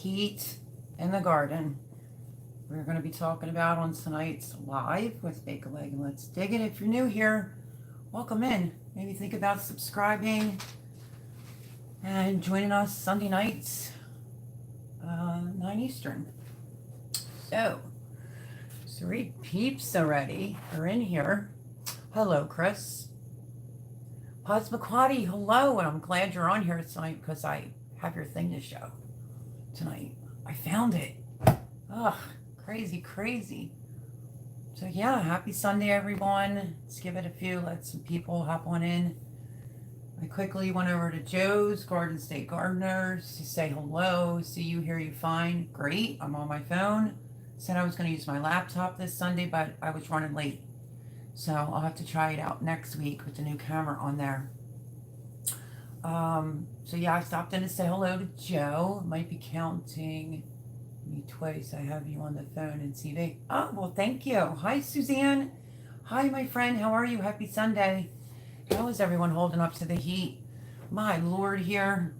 heat in the garden. We're going to be talking about on tonight's live with Bake a Leg and Let's Dig It. If you're new here, welcome in. Maybe think about subscribing and joining us Sunday nights, 9 Eastern. So, 3 peeps already are in here. Hello, Chris. Posmaquati, hello, and I'm glad you're on here tonight because I have your thing to show tonight. I found it. Ugh, crazy, crazy. So yeah, happy Sunday, everyone. Let's give it a few, let some people hop on in. I quickly went over to Joe's Garden State Gardeners to say hello. See you, hear you fine. Great, I'm on my phone. Said I was going to use my laptop this Sunday, but I was running late. So I'll have to try it out next week with the new camera on there. So yeah, I stopped in to say hello to Joe. Might be counting me twice. I have you on the phone and TV. Oh, well, thank you. Hi, Suzanne. Hi, my friend. How are you? Happy Sunday. How is everyone holding up to the heat? My Lord, here.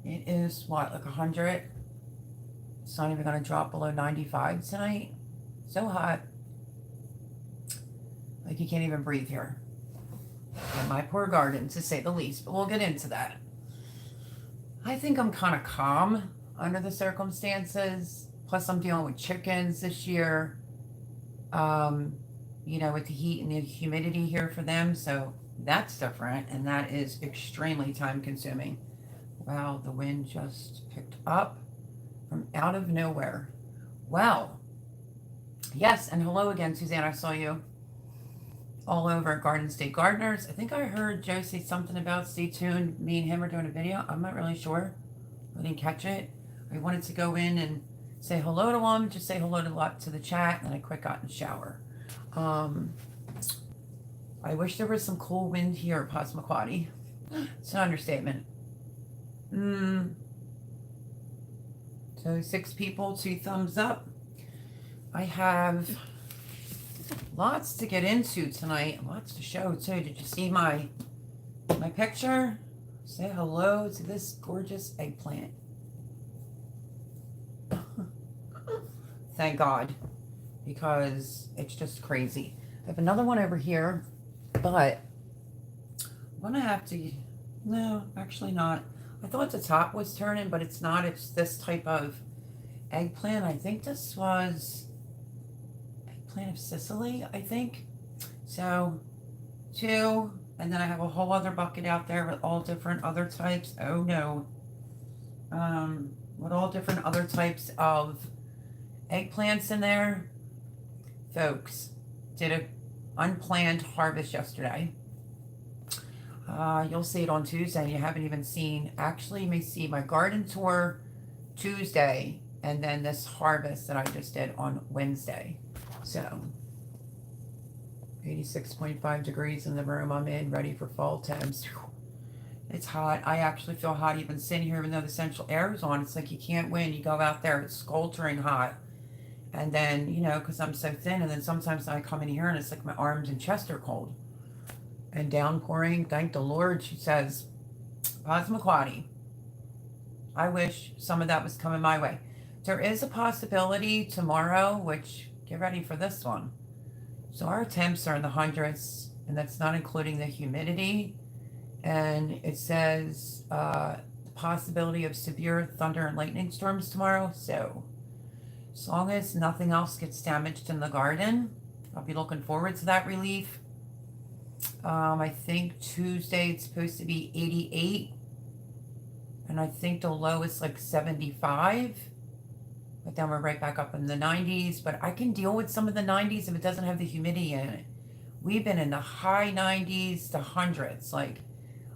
It is, what, like 100? It's not even going to drop below 95 tonight. So hot. Like you can't even breathe here. In my poor garden, to say the least. But we'll get into that. I think I'm kind of calm under the circumstances. Plus, I'm dealing with chickens this year. You know, with the heat and the humidity here for them. So that's different. And that is extremely time consuming. Wow, the wind just picked up from out of nowhere. Wow. Yes, and hello again, Suzanne. I saw you all over at Garden State Gardeners. I think I heard Joe say something about stay tuned. Me and him are doing a video. I'm not really sure. I didn't catch it. I wanted to go in and say hello to him, just say hello to the chat, and then I quick got in the shower. I wish there was some cool wind here at Passamaquoddy. It's an understatement. So 6 people, 2 thumbs up. I have lots to get into tonight, lots to show too. Did you see my picture? Say hello to this gorgeous eggplant. Thank God, because it's just crazy. I have another one over here, but I'm gonna have to, no, actually not. I thought the top was turning, but it's not. It's this type of eggplant. I think this was eggplant of Sicily, I think. So 2, and then I have a whole other bucket out there with all different other types. Oh no. With all different other types of eggplants in there. Folks, did an unplanned harvest yesterday. You'll see it on Tuesday. You haven't even seen, actually you may see my garden tour Tuesday and then this harvest that I just did on Wednesday. So 86.5 degrees in the room I'm in, ready for fall temps. It's hot. I actually feel hot even sitting here, even though the central air is on. It's like you can't win. You go out there, it's sweltering hot. And then, you know, because I'm so thin, and then sometimes I come in here and it's like my arms and chest are cold. And downpouring, thank the Lord, she says. Passamaquoddy. I wish some of that was coming my way. There is a possibility tomorrow, which, get ready for this one. So our temps are in the hundreds, and that's not including the humidity. And it says the possibility of severe thunder and lightning storms tomorrow. So as long as nothing else gets damaged in the garden, I'll be looking forward to that relief. I think Tuesday it's supposed to be 88. And I think the low is like 75. But then we're right back up in the 90s. But I can deal with some of the 90s if it doesn't have the humidity in it. We've been in the high 90s to hundreds. Like,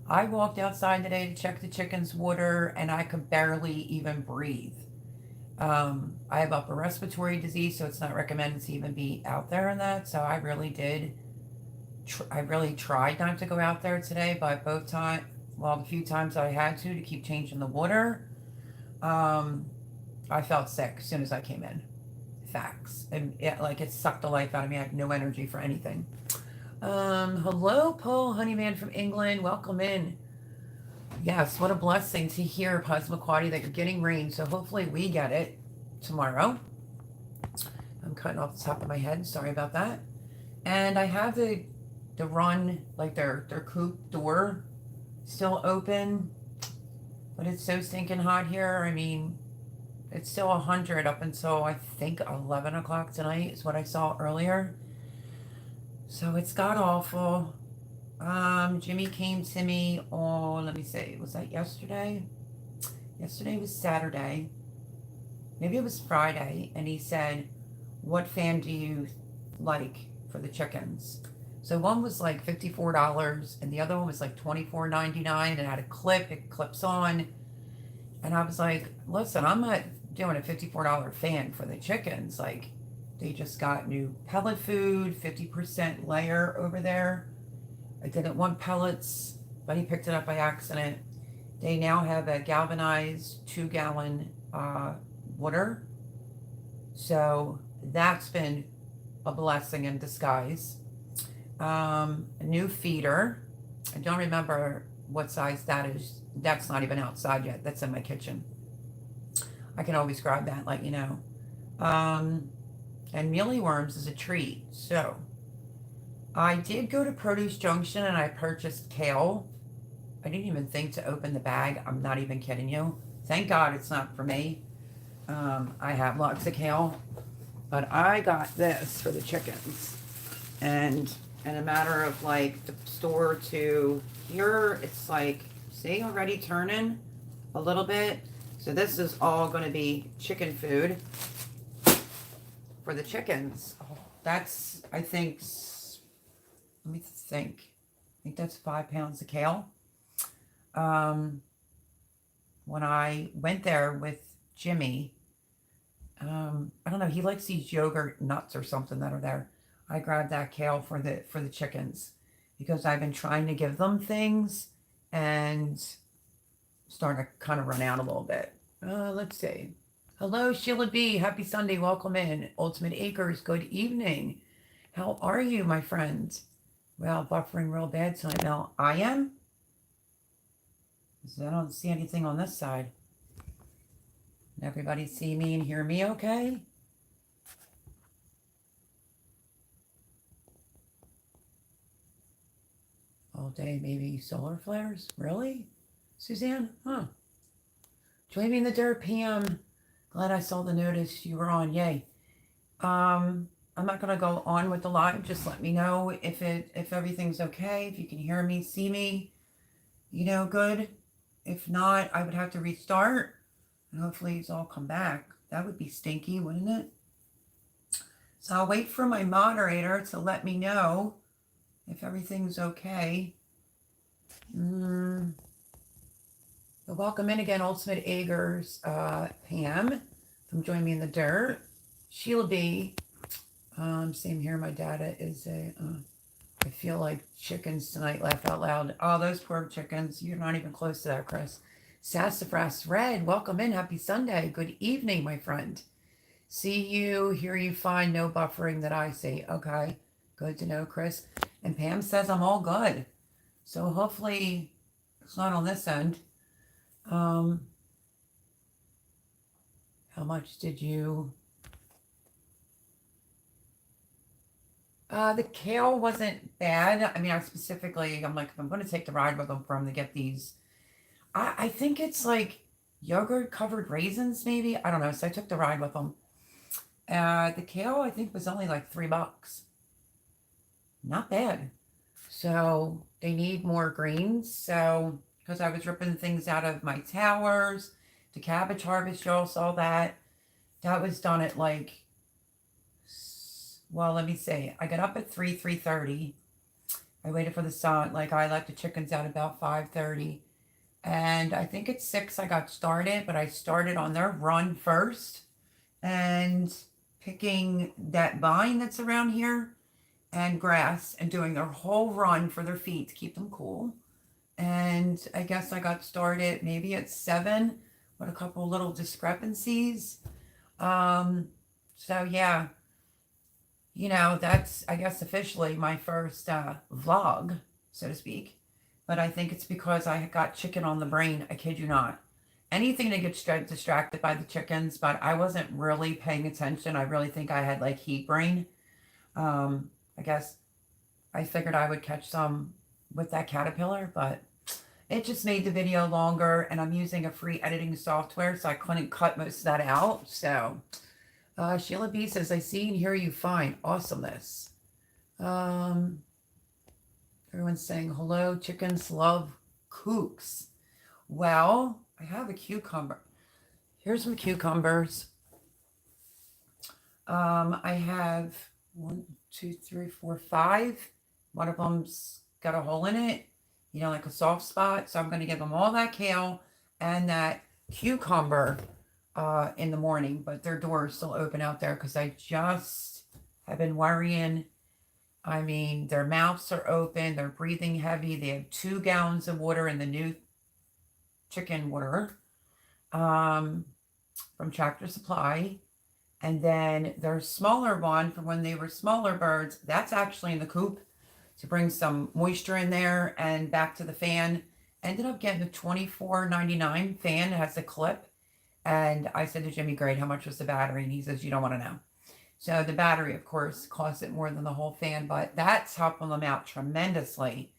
I walked outside today to check the chickens' water, and I could barely even breathe. I have upper respiratory disease, so it's not recommended to even be out there in that. So I really did. I really tried not to go out there today, but both times, well, the few times I had to keep changing the water, I felt sick as soon as I came in. Facts. And it sucked the life out of me. I had no energy for anything. Hello, Paul Honeyman from England. Welcome in. Yes, what a blessing to hear, Passamaquoddy, that you're getting rain. So hopefully we get it tomorrow. I'm cutting off the top of my head. Sorry about that. And I have the run, like their coop door still open, but it's so stinking hot here. I mean, it's still 100 up until I think 11 o'clock tonight is what I saw earlier. So it's god awful. Jimmy came to me on, let me see, was that yesterday? Yesterday was Saturday. Maybe it was Friday. And he said, what fan do you like for the chickens? So one was like $54 and the other one was like $24.99 and it had a clip, it clips on. And I was like, listen, I'm not doing a $54 fan for the chickens. Like, they just got new pellet food, 50% layer over there. I didn't want pellets, but he picked it up by accident. They now have a galvanized 2-gallon water. So that's been a blessing in disguise. A new feeder. I don't remember what size that is. That's not even outside yet. That's in my kitchen. I can always grab that, let you know. And mealy worms is a treat. So I did go to Produce Junction and I purchased kale. I didn't even think to open the bag. I'm not even kidding you. Thank God it's not for me. I have lots of kale, but I got this for the chickens. And in a matter of like the store to here, it's like, see, already turning a little bit. So this is all going to be chicken food for the chickens. That's, I think, let me think. I think that's 5 pounds of kale. When I went there with Jimmy, I don't know, he likes these yogurt nuts or something that are there. I grabbed that kale for the chickens because I've been trying to give them things and starting to kind of run out a little bit. Let's see. Hello, Sheila B. Happy Sunday. Welcome in. Ultimate Acres. Good evening. How are you, my friend? Well, buffering real bad tonight. Now, I am? I don't see anything on this side. Everybody see me and hear me okay? All day, maybe solar flares? Really? Suzanne? Huh. Join me in the dirt, Pam. Glad I saw the notice you were on. Yay. I'm not going to go on with the live. Just let me know if everything's okay, if you can hear me, see me, good. If not, I would have to restart. And hopefully it's all come back. That would be stinky, wouldn't it? So I'll wait for my moderator to let me know if everything's okay. So welcome in again, Ultimate Acres, Pam from Join Me in the Dirt. Sheila B. Same here. My data is I feel like chickens tonight. Laugh out loud. Oh, those poor chickens. You're not even close to that, Chris. Sassafras Red, welcome in. Happy Sunday. Good evening, my friend. See you, hear you fine. No buffering that I see. Okay. Good to know, Chris. And Pam says I'm all good. So hopefully it's not on this end. How much did you... the kale wasn't bad. I mean, I'm like, if I'm going to take the ride with them for them to get these, I think it's like yogurt covered raisins, maybe. I don't know. So I took the ride with them. The kale, I think, was only like $3. Not bad. So they need more greens. So, because I was ripping things out of my towers, the cabbage harvest, y'all saw that. That was done at like, well, let me see. I got up at 3:30. I waited for the sun. Like, I let the chickens out about 5:30. And I think at 6 I got started, but I started on their run first and picking that vine that's around here and grass and doing their whole run for their feet to keep them cool. And I guess I got started maybe at 7 with a couple little discrepancies. So yeah, that's, I guess, officially my first vlog, so to speak. but I think it's because I got chicken on the brain. I kid you not. Anything to get distracted by the chickens, but I wasn't really paying attention. I really think I had like heat brain. I guess I figured I would catch some with that caterpillar, but it just made the video longer, and I'm using a free editing software, so I couldn't cut most of that out. So, Sheila B says, I see and hear you fine. Awesomeness. Um, Everyone's saying, hello, chickens love kooks. Well, I have a cucumber. Here's some cucumbers. I have 1, 2, 3, 4, 5. One of them's got a hole in it, you know, like a soft spot. So I'm going to give them all that kale and that cucumber in the morning. But their door is still open out there because I just have been worrying. I mean, their mouths are open. They're breathing heavy. They have 2 gallons of water in the new chicken water from Tractor Supply. And then their smaller one from when they were smaller birds, that's actually in the coop to bring some moisture in there and back to the fan. Ended up getting a $24.99 fan. It has a clip. And I said to Jimmy, great, how much was the battery? And he says, you don't want to know. So the battery, of course, costs it more than the whole fan, but that's helping them out tremendously.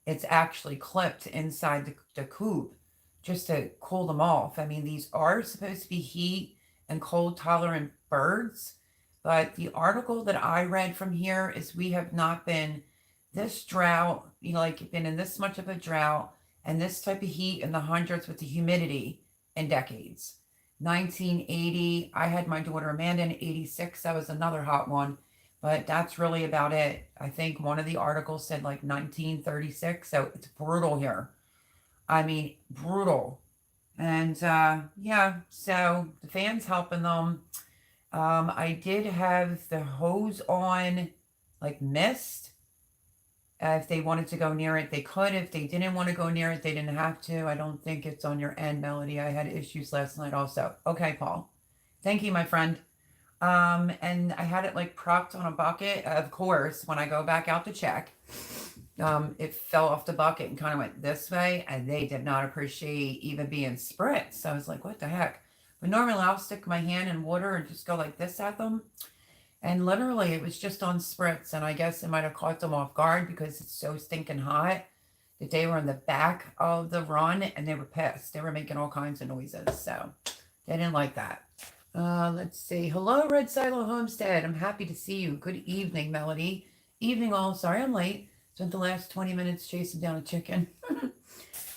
It's actually clipped inside the coop just to cool them off. I mean, these are supposed to be heat and cold tolerant birds, but the article that I read from here is we have not been this drought, you know, like been in this much of a drought and this type of heat in the hundreds with the humidity in decades. 1980, I had my daughter Amanda in 86. That was another hot one, but that's really about it. I think one of the articles said like 1936, so it's brutal here. I mean, brutal. And yeah, so the fan's helping them. I did have the hose on, like mist. If they wanted to go near it, they could. If they didn't want to go near it, they didn't have to. I don't think it's on your end, Melody. I had issues last night also. Okay, Paul. Thank you, my friend. And I had it like propped on a bucket. Of course, when I go back out to check, it fell off the bucket and kind of went this way, and they did not appreciate even being spritzed. So I was like, what the heck? But normally I'll stick my hand in water and just go like this at them. And literally it was just on spritz, and I guess it might have caught them off guard because it's so stinking hot that they were in the back of the run and they were pissed. They were making all kinds of noises, so they didn't like that. Let's see. Hello, Red Silo Homestead. I'm happy to see you. Good evening, Melody. Evening all. Sorry I'm late. Spent the last 20 minutes chasing down a chicken.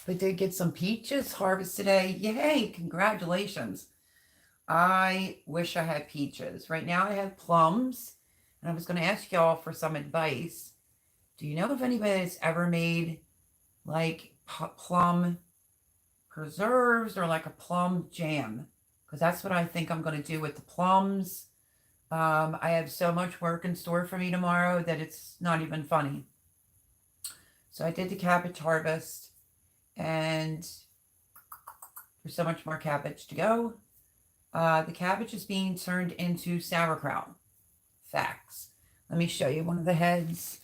But did get some peaches harvest today. Yay, congratulations. I wish I had peaches. Right now I have plums, and I was going to ask y'all for some advice. Do you know if anybody has ever made like plum preserves or like a plum jam? Because that's what I think I'm going to do with the plums. I have so much work in store for me tomorrow that it's not even funny. So I did the cabbage harvest, and there's so much more cabbage to go. The cabbage is being turned into sauerkraut. Facts. Let me show you one of the heads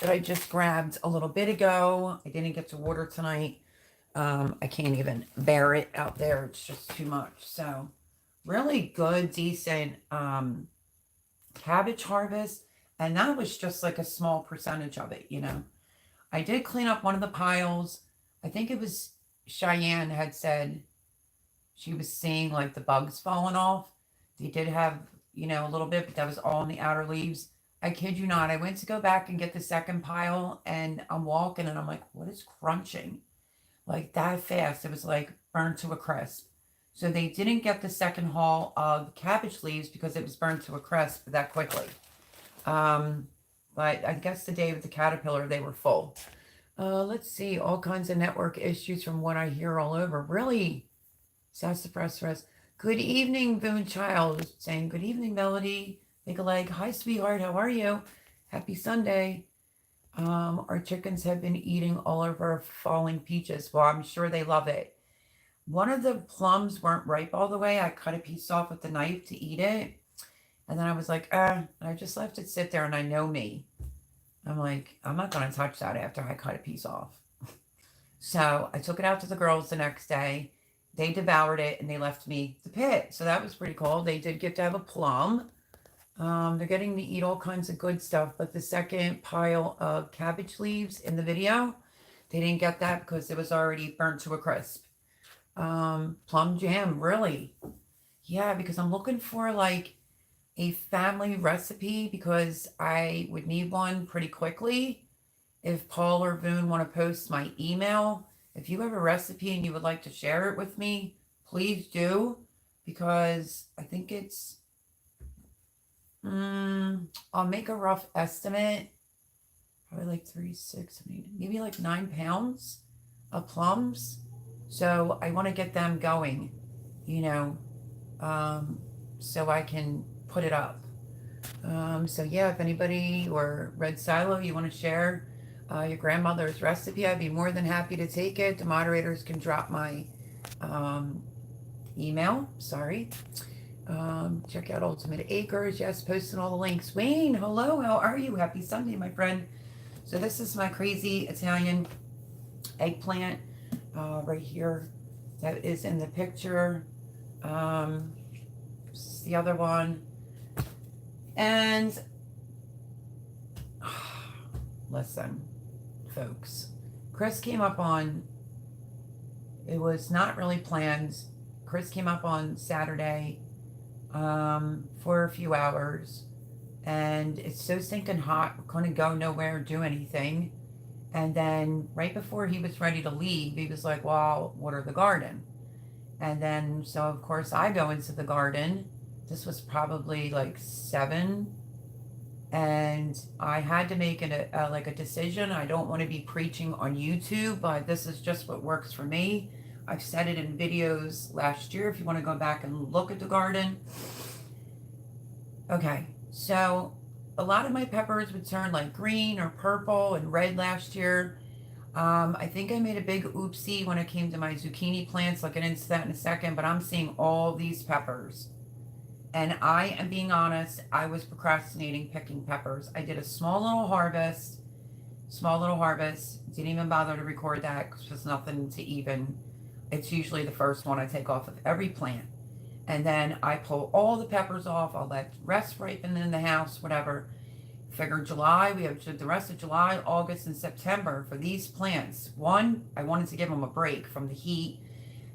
that I just grabbed a little bit ago. I didn't get to water tonight. I can't even bear it out there. It's just too much. So really good, decent cabbage harvest. And that was just like a small percentage of it, you know. I did clean up one of the piles. I think it was Cheyenne had said she was seeing like the bugs falling off. They did have, you know, a little bit, but that was all in the outer leaves. I kid you not. I went to go back and get the second pile, and I'm walking and I'm like, what is crunching? Like that fast. It was like burned to a crisp. So they didn't get the second haul of cabbage leaves because it was burned to a crisp that quickly. But I guess the day of the caterpillar, they were full. Let's see. All kinds of network issues from what I hear all over. Really? Sassafras for us. Good evening, Boone Child. Saying good evening, Melody. Make a leg. Hi, sweetheart. How are you? Happy Sunday. Our chickens have been eating all of our falling peaches. Well, I'm sure they love it. One of the plums weren't ripe all the way. I cut a piece off with the knife to eat it. And then I was like, I just left it sit there, and I know me. I'm like, I'm not going to touch that after I cut a piece off. So I took it out to the girls the next day. They devoured it and they left me the pit. So that was pretty cool. They did get to have a plum. They're getting to eat all kinds of good stuff. But the second pile of cabbage leaves in the video, they didn't get that because it was already burnt to a crisp. Plum jam, really? Yeah, because I'm looking for like a family recipe because I would need one pretty quickly. If Paul or Boone want to post my email, if you have a recipe and you would like to share it with me, please do, because I think it's, I'll make a rough estimate, probably like 3, 6, maybe like 9 pounds of plums. So I want to get them going, you know, so I can put it up. So yeah, if anybody or Red Silo, you want to share your grandmother's recipe, I'd be more than happy to take it. The moderators can drop my email. Sorry. Check out Ultimate Acres. Yes, posting all the links. Wayne, hello. How are you? Happy Sunday, my friend. So this is my crazy Italian eggplant right here. That is in the picture. The other one. And listen, folks, Chris came up on, it was not really planned. Chris came up on Saturday for a few hours, and it's so stinking hot, we couldn't go nowhere, do anything. And then right before he was ready to leave, he was like, well, water the garden. And then, so of course I go into the garden. This was probably like 7, and I had to make a decision. I don't want to be preaching on YouTube, but this is just what works for me. I've said it in videos last year if you want to go back and look at the garden. Okay, so a lot of my peppers would turn like green or purple and red last year. I think I made a big oopsie when it came to my zucchini plants. I'll get into that in a second, but I'm seeing all these peppers. And I am being honest, I was procrastinating picking peppers. I did a small little harvest. Didn't even bother to record that because there's nothing to even. It's usually the first one I take off of every plant. And then I pull all the peppers off. I'll let rest ripen in the house, whatever. Figure July, we have the rest of July, August, and September for these plants. One, I wanted to give them a break from the heat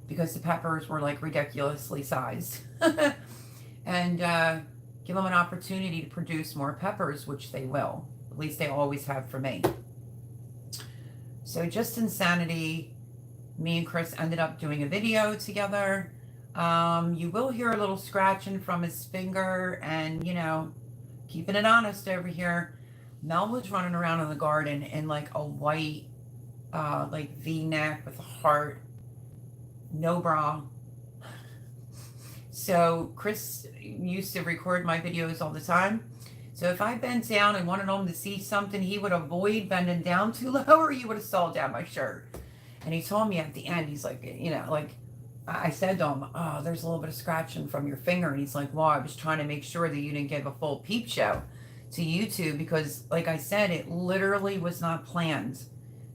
because the peppers were like ridiculously sized. And give them an opportunity to produce more peppers, which they will. At least they always have for me. So just insanity. Me and Chris ended up doing a video together. You will hear a little scratching from his finger, and, you know, keeping it honest over here. Mel was running around in the garden in like a white, like V-neck with a heart, no bra. So Chris used to record my videos all the time. So if I bent down and wanted him to see something, he would avoid bending down too low, or he would have stalled down my shirt. And he told me at the end, he's like, you know, like, I said to him, oh, there's a little bit of scratching from your finger. And he's like, well, I was trying to make sure that you didn't give a full peep show to YouTube because, like I said, it literally was not planned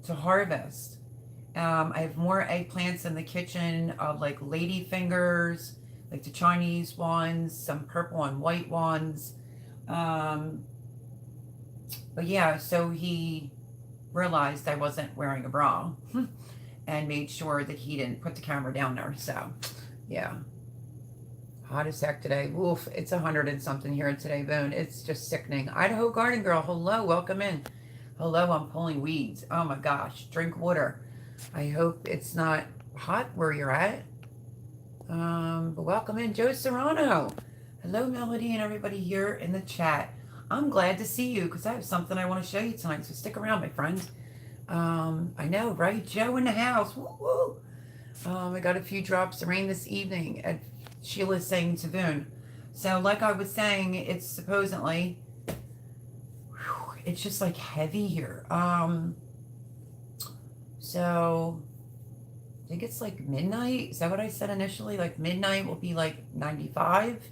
to harvest. I have more eggplants in the kitchen of like lady fingers, like the Chinese ones, some purple and white ones. But yeah, so he realized I wasn't wearing a bra and made sure that he didn't put the camera down there. So yeah, hot as heck today. Woof, it's 100 and something here today, Boone. It's just sickening. Idaho Garden Girl, hello, welcome in. Hello, I'm pulling weeds. Oh my gosh, drink water. I hope it's not hot where you're at. But welcome in, Joe Serrano. Hello, Melody, and everybody here in the chat. I'm glad to see you because I have something I want to show you tonight, so stick around, my friend. I know, right? Joe in the house. Woo woo. I got a few drops of rain this evening, and Sheila's saying to Boone. So, like I was saying, it's supposedly, it's just like heavy here. So I think it's like midnight. Is that what I said initially? Like midnight will be like 95,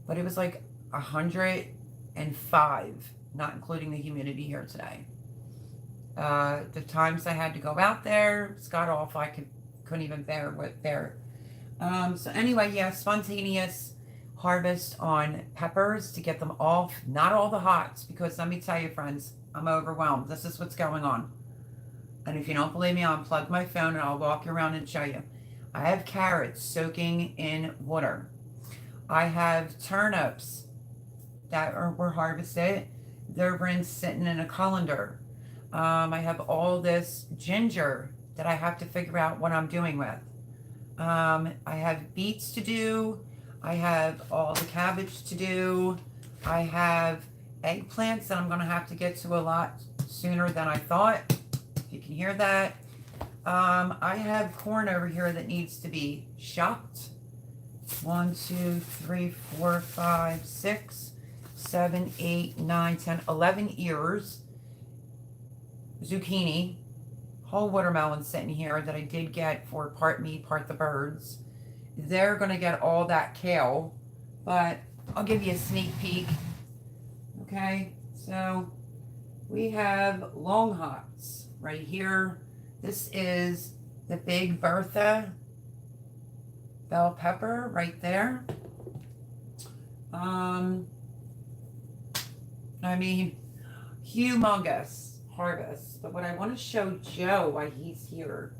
but it was like 105, not including the humidity here today. The times I had to go out there, it's got off. Couldn't even bear what there. So anyway, yeah, spontaneous harvest on peppers to get them off. Not all the hots, because let me tell you, friends, I'm overwhelmed. This is what's going on. And if you don't believe me, I'll unplug my phone and I'll walk around and show you. I have carrots soaking in water. I have turnips that were harvested. They're rinsed sitting in a colander. I have all this ginger that I have to figure out what I'm doing with. I have beets to do. I have all the cabbage to do. I have eggplants that I'm going to have to get to a lot sooner than I thought. If you can hear that. I have corn over here that needs to be shucked. 1, 2, 3, 4, 5, 6, 7, 8, 9, 10, 11 ears. Zucchini. Whole watermelon sitting here that I did get for part me, part the birds. They're going to get all that kale, but I'll give you a sneak peek. Okay, so we have long hots right here. This is the big Bertha bell pepper right there. I mean, humongous harvest. But what I want to show Joe why he's here,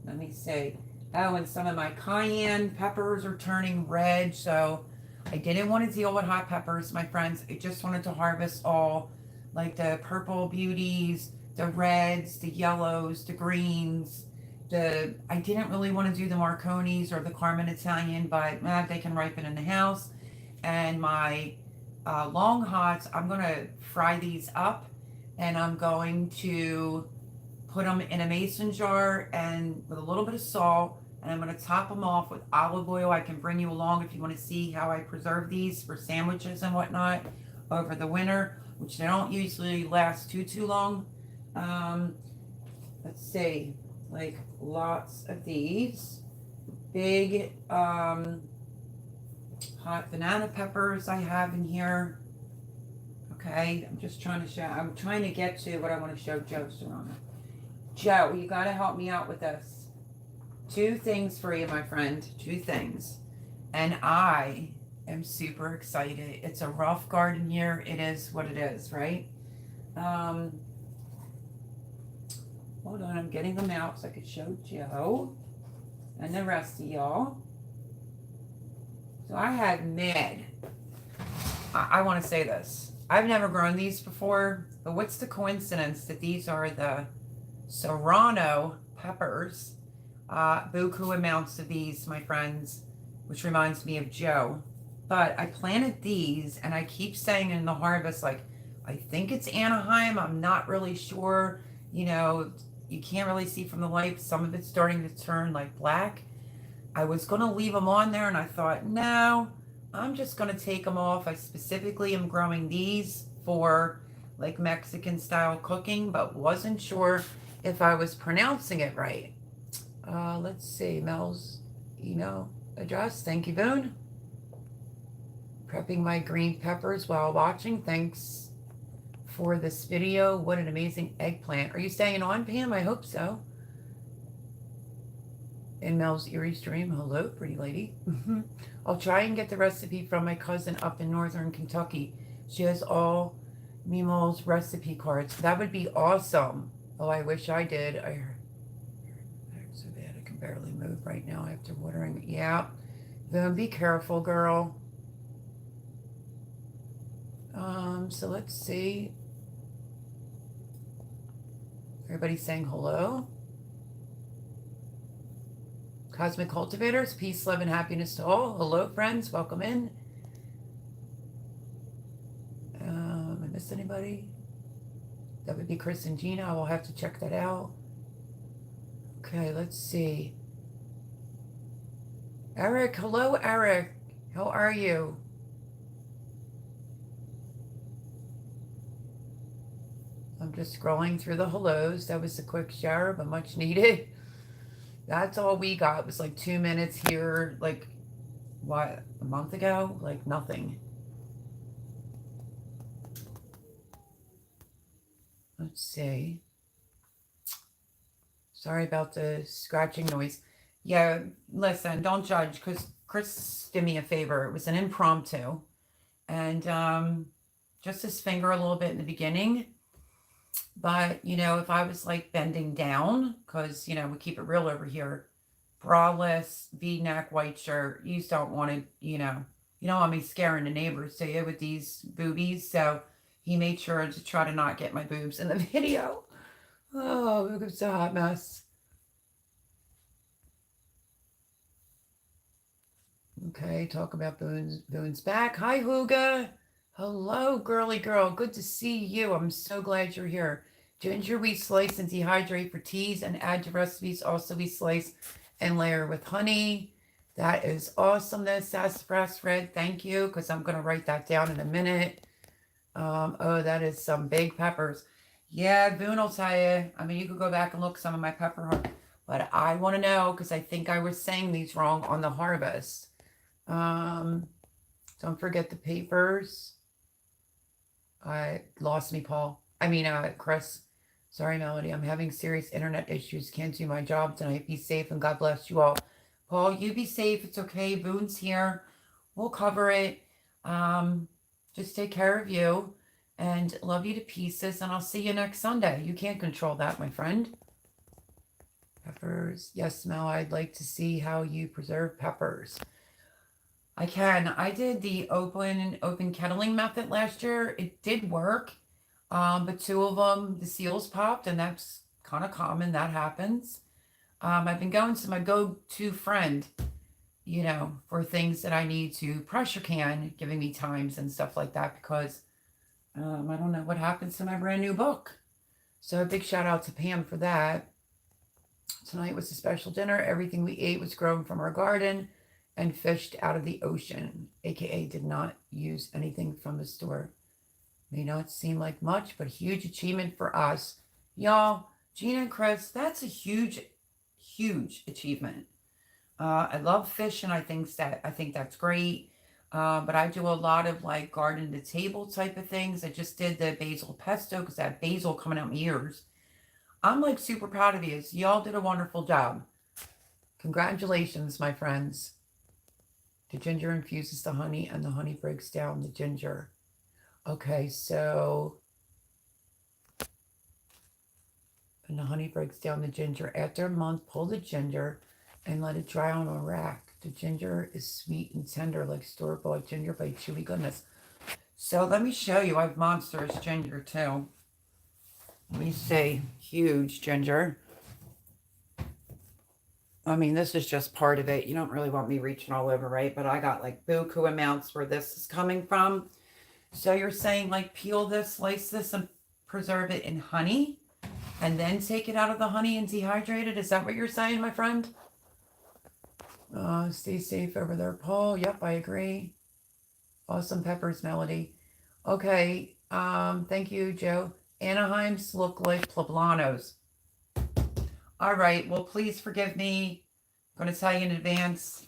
let me see. Oh, and some of my cayenne peppers are turning red, so I didn't want to deal with hot peppers, my friends. I just wanted to harvest all, like the purple beauties, the reds, the yellows, the greens. I didn't really want to do the Marconis or the Carmen Italian, but they can ripen in the house. And my long hots, I'm going to fry these up, and I'm going to put them in a mason jar and with a little bit of salt, and I'm going to top them off with olive oil. I can bring you along if you want to see how I preserve these for sandwiches and whatnot over the winter, which they don't usually last too long. Let's see, like lots of these big hot banana peppers I have in here. Okay, I'm just trying to get to what I want to show Joe Serrano. Joe, you got to help me out with this. 2 things for you, my friend. 2 things. And I am super excited. It's a rough garden year. It is what it is, right? Hold on, I'm getting them out so I could show Joe and the rest of y'all. So I had I want to say this. I've never grown these before, but what's the coincidence that these are the Serrano peppers? Buku amounts of these, my friends, which reminds me of Joe. But I planted these, and I keep saying in the harvest, like, I think it's Anaheim. I'm not really sure. You know, you can't really see from the light. Some of it's starting to turn like black. I was going to leave them on there, and I thought, no, I'm just going to take them off. I specifically am growing these for like Mexican style cooking, but wasn't sure if I was pronouncing it right. Let's see, Mel's email address. Thank you, Boone. Prepping my green peppers while watching. Thanks for this video. What an amazing eggplant. Are you staying on, Pam? I hope so. In Mel's eerie stream. Hello, pretty lady. I'll try and get the recipe from my cousin up in northern Kentucky. She has all Mimo's recipe cards. That would be awesome. Oh, I wish I did. I heard so bad I can barely move right now after watering. Yeah. Then be careful, girl. So let's see. Everybody's saying hello. Cosmic Cultivators, peace, love, and happiness to all. Hello, friends. Welcome in. I missed anybody? That would be Chris and Gina. I will have to check that out. Okay, let's see. Eric. Hello, Eric. How are you? I'm just scrolling through the hellos. That was a quick shower, but much needed. That's all we got. It was like 2 minutes here, like, what, a month ago? Like, nothing. Let's see. Sorry about the scratching noise. Yeah, listen, don't judge, because Chris did me a favor. It was an impromptu. And just his finger a little bit in the beginning. But, you know, if I was like bending down, because, you know, we keep it real over here, braless, V-neck, white shirt, you just don't want to, you don't want me scaring the neighbors, do you, with these boobies? So he made sure to try to not get my boobs in the video. Oh, it was a hot mess. Okay, talk about Boone's back. Hi, Hooga. Hello, girly girl. Good to see you. I'm so glad you're here. Ginger we slice and dehydrate for teas and add to recipes. Also, we slice and layer with honey. That is awesomeness, Sassafras Red. Thank you, because I'm going to write that down in a minute. Oh, that is some big peppers. Yeah, Boone will tell you. I mean, you could go back and look some of my pepper, but I want to know, because I think I was saying these wrong on the harvest. Don't forget the papers. I lost me, Paul. Chris. Sorry, Melody. I'm having serious internet issues. Can't do my job tonight. Be safe and God bless you all. Paul, you be safe. It's okay. Boone's here. We'll cover it. Just take care of you and love you to pieces. And I'll see you next Sunday. You can't control that, my friend. Peppers. Yes, Mel, I'd like to see how you preserve peppers. I can. I did the open kettling method last year. It did work. But two of them, the seals popped, and that's kind of common. That happens. I've been going to my go-to friend, you know, for things that I need to pressure can, giving me times and stuff like that, because I don't know what happens to my brand new book. So a big shout out to Pam for that. Tonight was a special dinner. Everything we ate was grown from our garden and fished out of the ocean, aka did not use anything from the store. May not seem like much, but huge achievement for us. Y'all, Gina and Chris, that's a huge, huge achievement. I love fish, and I think that's great. But I do a lot of like garden to table type of things. I just did the basil pesto because I have basil coming out my ears. I'm like super proud of you. Y'all did a wonderful job. Congratulations, my friends. The ginger infuses the honey, and the honey breaks down the ginger. Okay, so, and the honey breaks down the ginger. After a month, pull the ginger and let it dry on a rack. The ginger is sweet and tender like store-bought ginger by chewy goodness. So let me show you. I have monstrous ginger too. Let me see. Huge ginger. I mean, this is just part of it. You don't really want me reaching all over, right? But I got like buku amounts where this is coming from. So you're saying like peel this, slice this, and preserve it in honey, and then take it out of the honey and dehydrate it? Is that what you're saying, my friend? Stay safe over there, Paul. Yep, I agree. Awesome peppers, Melody. Okay, thank you, Joe. Anaheim's look like poblanos. All right, well, please forgive me. I'm going to tell you in advance.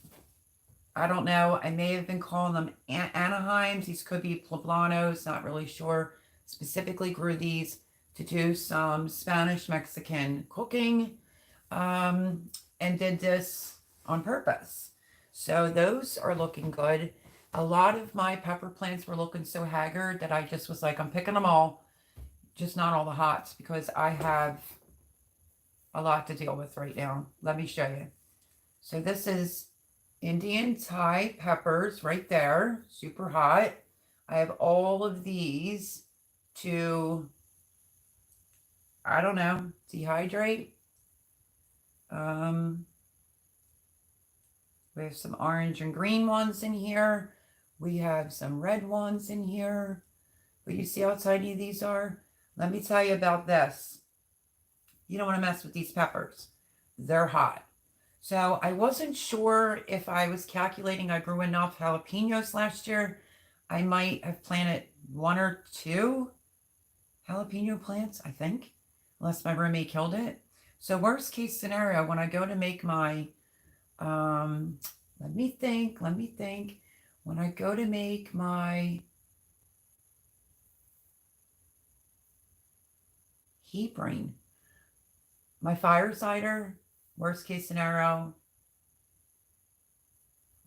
I don't know. I may have been calling them Anaheims. These could be poblanos. Not really sure. Specifically grew these to do some Spanish-Mexican cooking, and did this on purpose. So those are looking good. A lot of my pepper plants were looking so haggard that I just was like, I'm picking them all, just not all the hots, because I have a lot to deal with right now. Let me show you. So this is Indian Thai peppers right there, super hot. I have all of these to, I don't know, dehydrate. We have some orange and green ones in here. We have some red ones in here. But you see how tiny these are? Let me tell you about this. You don't want to mess with these peppers. They're hot. So I wasn't sure if I was calculating I grew enough jalapenos last year. I might have planted 1 or 2 jalapeno plants, I think, unless my roommate killed it. So worst case scenario, when I go to make my, let me think. When I go to make my heat brain, My fire cider, worst case scenario,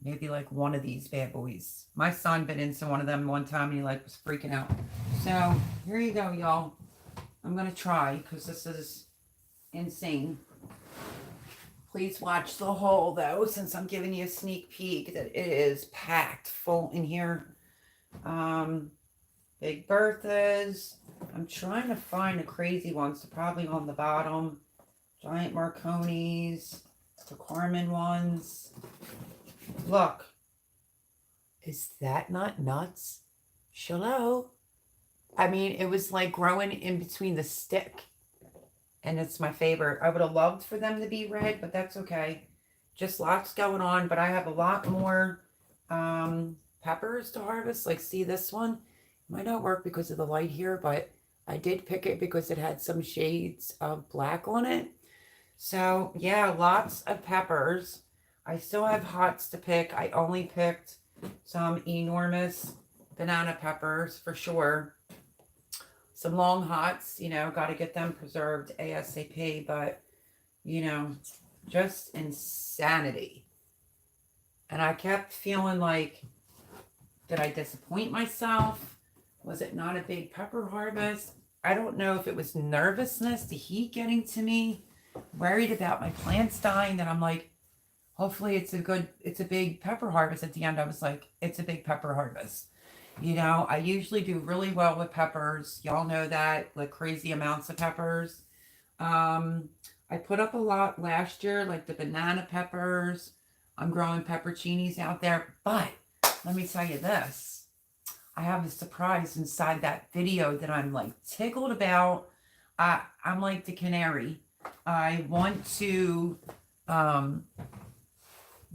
maybe like one of these bad boys. My son bit into one of them one time and he like was freaking out. So here you go, y'all. I'm going to try because this is insane. Please watch the whole though, since I'm giving you a sneak peek that it is packed full in here. Big Bertha's. I'm trying to find the crazy ones. They're probably on the bottom. Giant Marconi's. The Carmen ones. Look. Is that not nuts? Hello? I mean, it was like growing in between the stick. And it's my favorite. I would have loved for them to be red, but that's okay. Just lots going on. But I have a lot more peppers to harvest. Like, see this one? Might not work because of the light here, but I did pick it because it had some shades of black on it. So, yeah, lots of peppers. I still have hots to pick. I only picked some enormous banana peppers for sure. Some long hots, you know, got to get them preserved ASAP, but, you know, just insanity. And I kept feeling like, did I disappoint myself? Was it not a big pepper harvest? I don't know if it was nervousness, the heat getting to me, worried about my plants dying, that I'm like, hopefully it's a big pepper harvest. At the end, I was like, it's a big pepper harvest. You know, I usually do really well with peppers. Y'all know that, like crazy amounts of peppers. I put up a lot last year, like the banana peppers. I'm growing pepperoncinis out there. But let me tell you this. I have a surprise inside that video that I'm like tickled about. I'm like the canary. I want to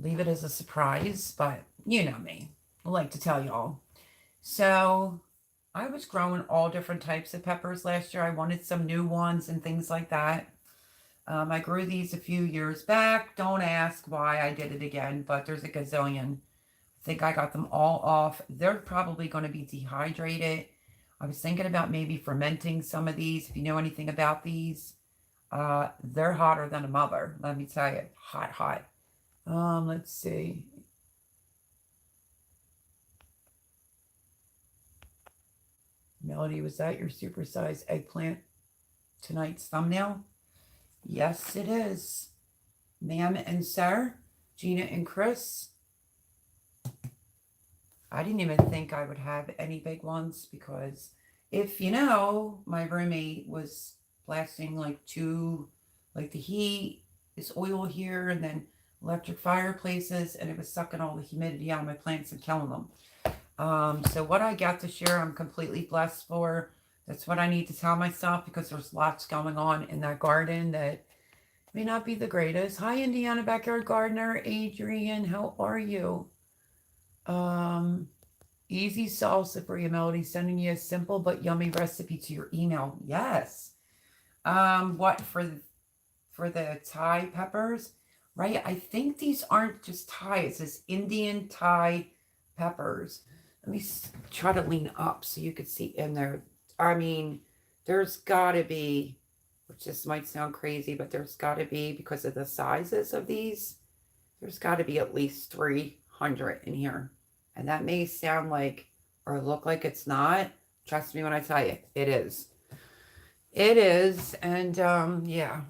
leave it as a surprise, but you know me. I like to tell y'all. So I was growing all different types of peppers last year. I wanted some new ones and things like that. I grew these a few years back. Don't ask why I did it again, but there's a gazillion. I think I got them all off. They're probably going to be dehydrated. I was thinking about maybe fermenting some of these. If you know anything about these, they're hotter than a mother. Let me tell you, hot, hot. Let's see. Melody, was that your supersized eggplant tonight's thumbnail? Yes, it is. Ma'am and sir, Gina and Chris. I didn't even think I would have any big ones because if you know, my roommate was blasting like the heat, this oil here, and then electric fireplaces, and it was sucking all the humidity out of my plants and killing them. So what I got this year, I'm completely blessed for. That's what I need to tell myself because there's lots going on in that garden that may not be the greatest. Hi, Indiana Backyard Gardener. Adrian, how are you? Easy salsa for you, Melody. Sending you a simple but yummy recipe to your email. Yes. What for the Thai peppers, right? I think these aren't just Thai. It says Indian Thai peppers. Let me try to lean up so you could see in there. I mean, there's got to be, which this might sound crazy, but there's got to be, because of the sizes of these, there's got to be at least 300 in here. And that may sound like, or look like it's not. Trust me when I tell you, it is. It is. And, yeah.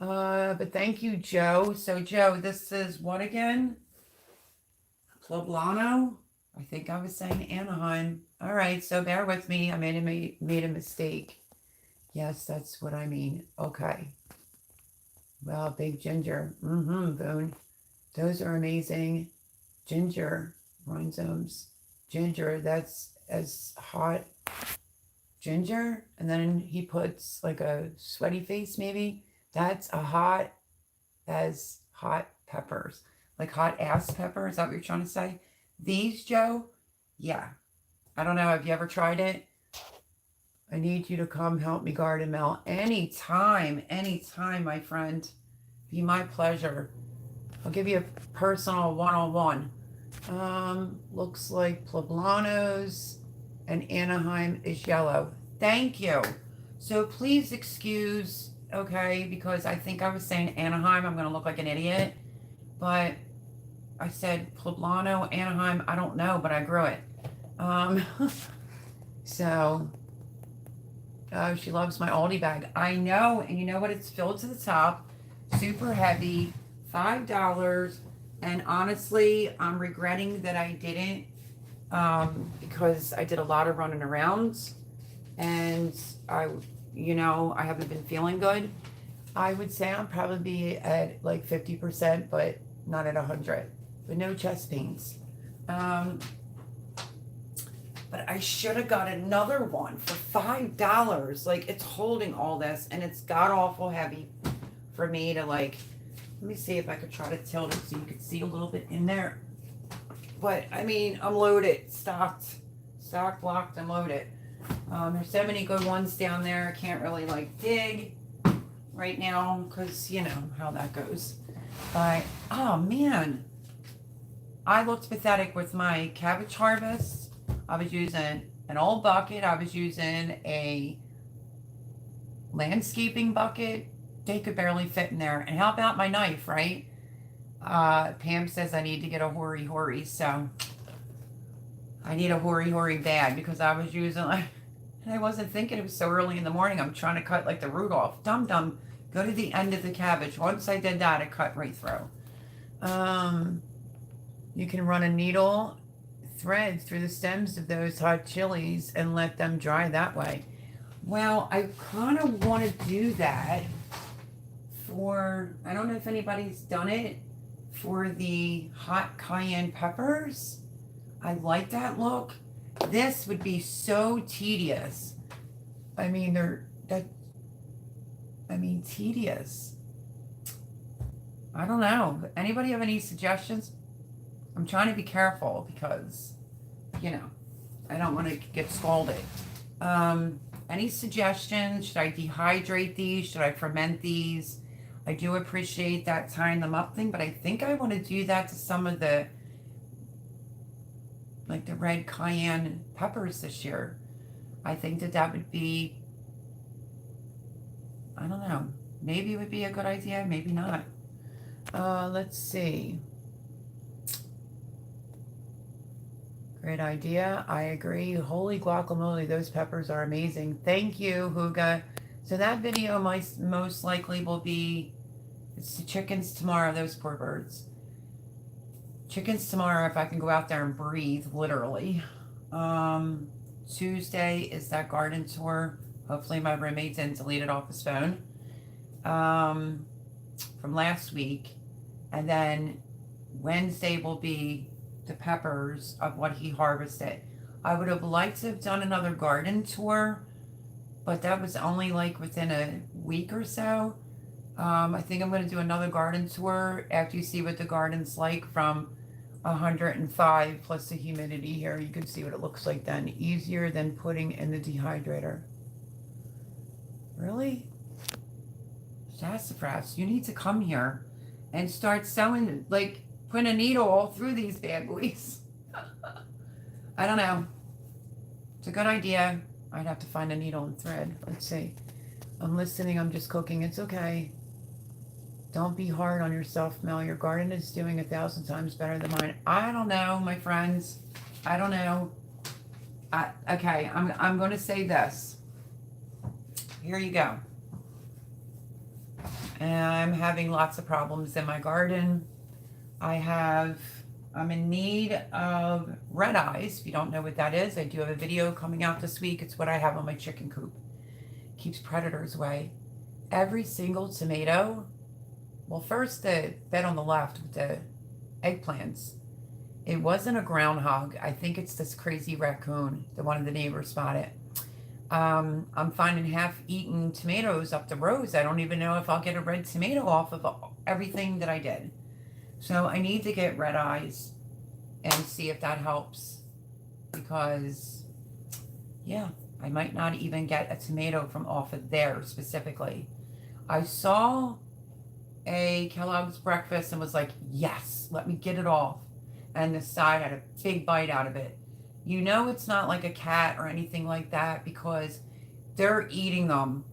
But thank you, Joe. So, Joe, this is what again? Poblano? I think I was saying Anaheim. All right, so bear with me. I made a mistake. Yes, that's what I mean. Okay. Well, big ginger. Boone. Those are amazing. Ginger. Rhizomes. Ginger, that's as hot. Ginger. And then he puts like a sweaty face maybe. That's a hot as hot peppers. Like hot ass pepper. Is that what you're trying to say? These, Joe? Yeah. I don't know. Have you ever tried it? I need you to come help me garden, Mel. Anytime, my friend. Be my pleasure. I'll give you a personal one-on-one. Looks like Poblanos and Anaheim is yellow. Thank you. So please excuse okay, because I think I was saying Anaheim, I'm going to look like an idiot. But I said Poblano, Anaheim, I don't know, but I grew it. So, oh, she loves my Aldi bag. I know, and you know what? It's filled to the top, super heavy, $5. And honestly, I'm regretting that I didn't, because I did a lot of running around, and I haven't been feeling good. I would say I'm probably at like 50%, but not at 100. But no chest pains. But I should have got another one for $5. Like, it's holding all this, and it's god awful heavy for me to, like, let me see if I could try to tilt it so you could see a little bit in there. But I mean, I'm loaded, stocked, locked, and loaded. There's so many good ones down there. I can't really like dig right now because you know how that goes. But oh man, I looked pathetic with my cabbage harvest. I was using an old bucket. I was using a landscaping bucket. They could barely fit in there. And how about my knife, right? Pam says I need to get a hori, so I need a hori bad because I was using like, and I wasn't thinking it was so early in the morning. I'm trying to cut like the root off. Dum, go to the end of the cabbage. Once I did that, it cut right through. You can run a needle thread through the stems of those hot chilies and let them dry that way. Well, I kind of want to do that for, I don't know if anybody's done it, for the hot cayenne peppers. I like that look. This would be so tedious. I mean, tedious. I don't know. Anybody have any suggestions? I'm trying to be careful because, you know, I don't want to get scalded. Any suggestions? Should I dehydrate these? Should I ferment these? I do appreciate that tying them up thing, but I think I want to do that to some of the, like the red cayenne peppers this year. I think that would be, I don't know, maybe it would be a good idea, maybe not. Let's see. Great idea. I agree. Holy guacamole, those peppers are amazing. Thank you, Huga. So that video most likely will be, it's the chickens tomorrow, those poor birds. Chickens tomorrow if I can go out there and breathe, literally. Tuesday is that garden tour. Hopefully my roommate didn't delete it off his phone. From last week. And then Wednesday will be the peppers of what he harvested. I would have liked to have done another garden tour, but that was only like within a week or so. I think I'm going to do another garden tour after you see what the garden's like from 105 plus the humidity here. You can see what it looks like then. Easier than putting in the dehydrator. Really? Sassafras, you need to come here and start sewing, like putting a needle all through these bad boys. I don't know. It's a good idea. I'd have to find a needle and thread. Let's see. I'm listening. I'm just cooking. It's okay. Don't be hard on yourself, Mel. Your garden is doing 1,000 times better than mine. I don't know, my friends. I don't know. Okay, I'm going to say this. Here you go. I'm having lots of problems in my garden. I'm in need of red eyes. If you don't know what that is, I do have a video coming out this week. It's what I have on my chicken coop. Keeps predators away. Every single tomato, well, first the bed on the left with the eggplants, it wasn't a groundhog. I think it's this crazy raccoon that one of the neighbors spotted. I'm finding half-eaten tomatoes up the rows. I don't even know if I'll get a red tomato off of everything that I did. So I need to get red eyes and see if that helps, because yeah, I might not even get a tomato from off of there specifically. I saw a Kellogg's breakfast and was like, yes, let me get it off. And the side had a big bite out of it. You know, it's not like a cat or anything like that because they're eating them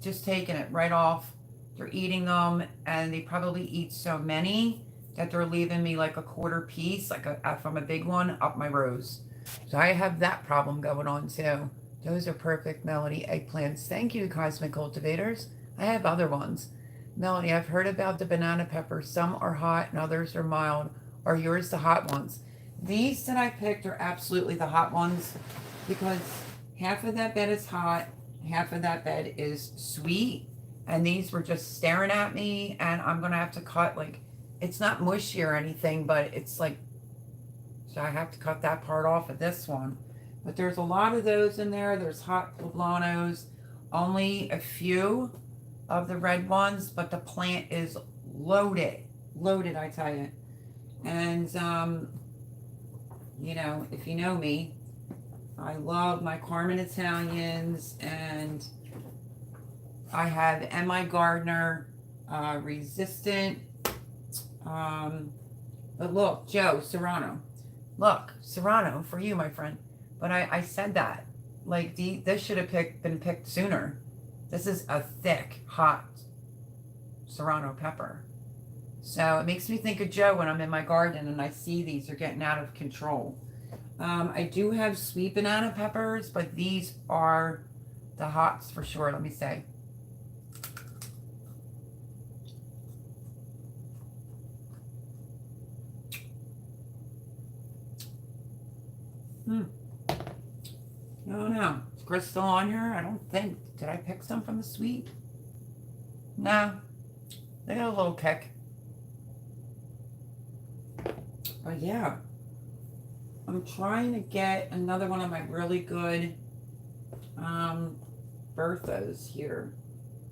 just taking it right off. They're eating them, and they probably eat so many that they're leaving me like a quarter piece, like from a big one, up my rows. So I have that problem going on too. Those are perfect, Melody. Eggplants. Thank you, Cosmic Cultivators. I have other ones. Melody, I've heard about the banana peppers. Some are hot and others are mild. Are yours the hot ones? These that I picked are absolutely the hot ones because half of that bed is hot, half of that bed is sweet, and these were just staring at me, and I'm going to have to cut, like, it's not mushy or anything, but it's like, so I have to cut that part off of this one. But there's a lot of those in there. There's hot poblanos, only a few of the red ones, but the plant is loaded. Loaded, I tell you. And, you know, if you know me, I love my Carmen Italians, and I have M.I. Gardner, resistant. But look, Joe Serrano. Look, Serrano for you, my friend. But I said that. Like, this should have been picked sooner. This is a thick, hot Serrano pepper. So it makes me think of Joe when I'm in my garden and I see these are getting out of control. I do have sweet banana peppers, but these are the hots for sure, let me say. I don't know. Is Crystal on here? I don't think. Did I pick some from the sweet? Nah. They got a little kick. But yeah. I'm trying to get another one of my really good Berthas here.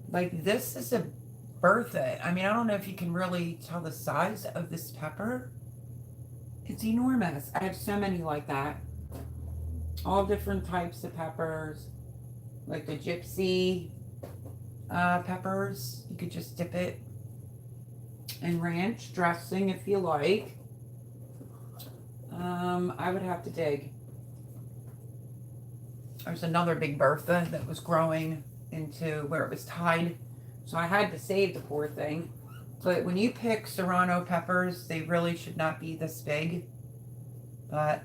Like, this is a Bertha. I mean, I don't know if you can really tell the size of this pepper. It's enormous. I have so many like that. All different types of peppers. Like the gypsy peppers. You could just dip it in ranch dressing if you like. I would have to dig. There's another big Bertha that was growing into where it was tied. So I had to save the poor thing. But when you pick Serrano peppers, they really should not be this big. But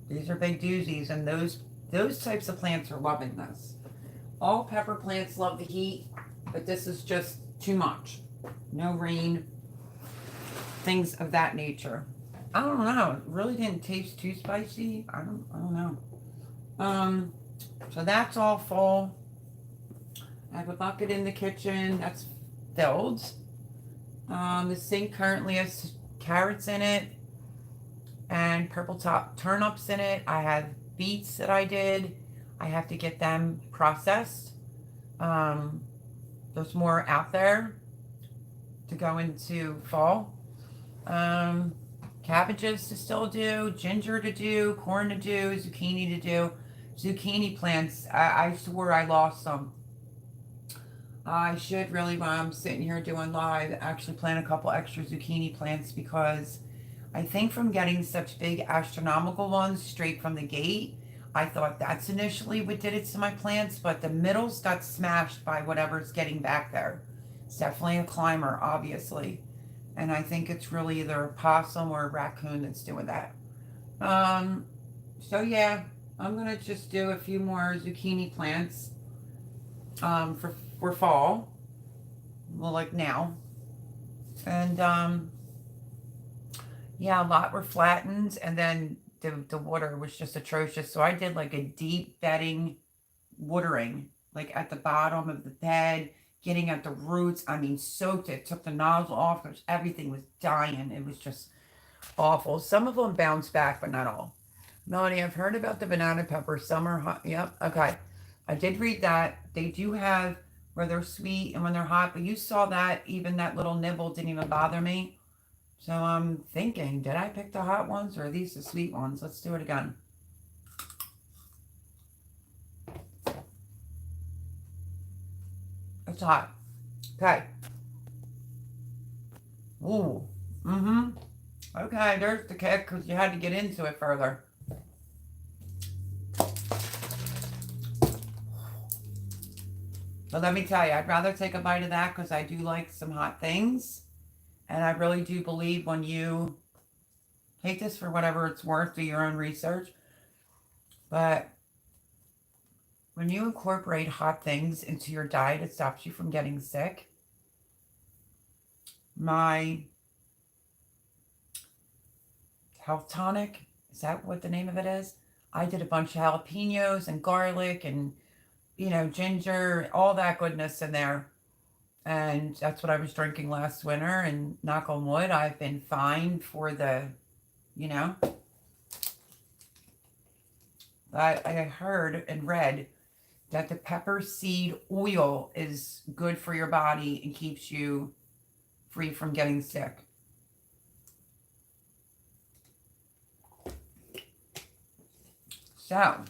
these are big doozies, and those types of plants are loving this. All pepper plants love the heat, but this is just too much. No rain, things of that nature. I don't know. It really didn't taste too spicy. I don't know. So that's all full. I have a bucket in the kitchen that's filled. The sink currently has carrots in it and purple top turnips in it. I have beets that I did. I have to get them processed. There's more out there to go into fall. Cabbages to still do, ginger to do, corn to do, zucchini to do. Zucchini plants, I swore I lost some. I should really, while I'm sitting here doing live, actually plant a couple extra zucchini plants, because I think from getting such big astronomical ones straight from the gate, I thought that's initially what did it to my plants, but the middles got smashed by whatever's getting back there. It's definitely a climber, obviously. And I think it's really either a possum or a raccoon that's doing that. So yeah, I'm going to just do a few more zucchini plants for fall. Well, like now. And yeah, a lot were flattened, and then the water was just atrocious. So I did like a deep bedding watering, like at the bottom of the bed, getting at the roots. I mean, soaked it, took the nozzle off, because everything was dying. It was just awful. Some of them bounced back, but not all. Melanie, I've heard about the banana pepper. Some are hot. Yep. Okay. I did read that. They do have where they're sweet and when they're hot, but you saw that even that little nibble didn't even bother me. So I'm thinking, did I pick the hot ones or are these the sweet ones? Let's do it again. It's hot. Okay. Ooh. Mm-hmm. Okay, there's the kick because you had to get into it further. But let me tell you, I'd rather take a bite of that because I do like some hot things. And I really do believe when you take this for whatever it's worth, do your own research. But when you incorporate hot things into your diet, it stops you from getting sick. My health tonic, is that what the name of it is? I did a bunch of jalapenos and garlic and, ginger, all that goodness in there. And that's what I was drinking last winter. And knock on wood, I've been fine for the, you know. I heard and read that the pepper seed oil is good for your body and keeps you free from getting sick. So,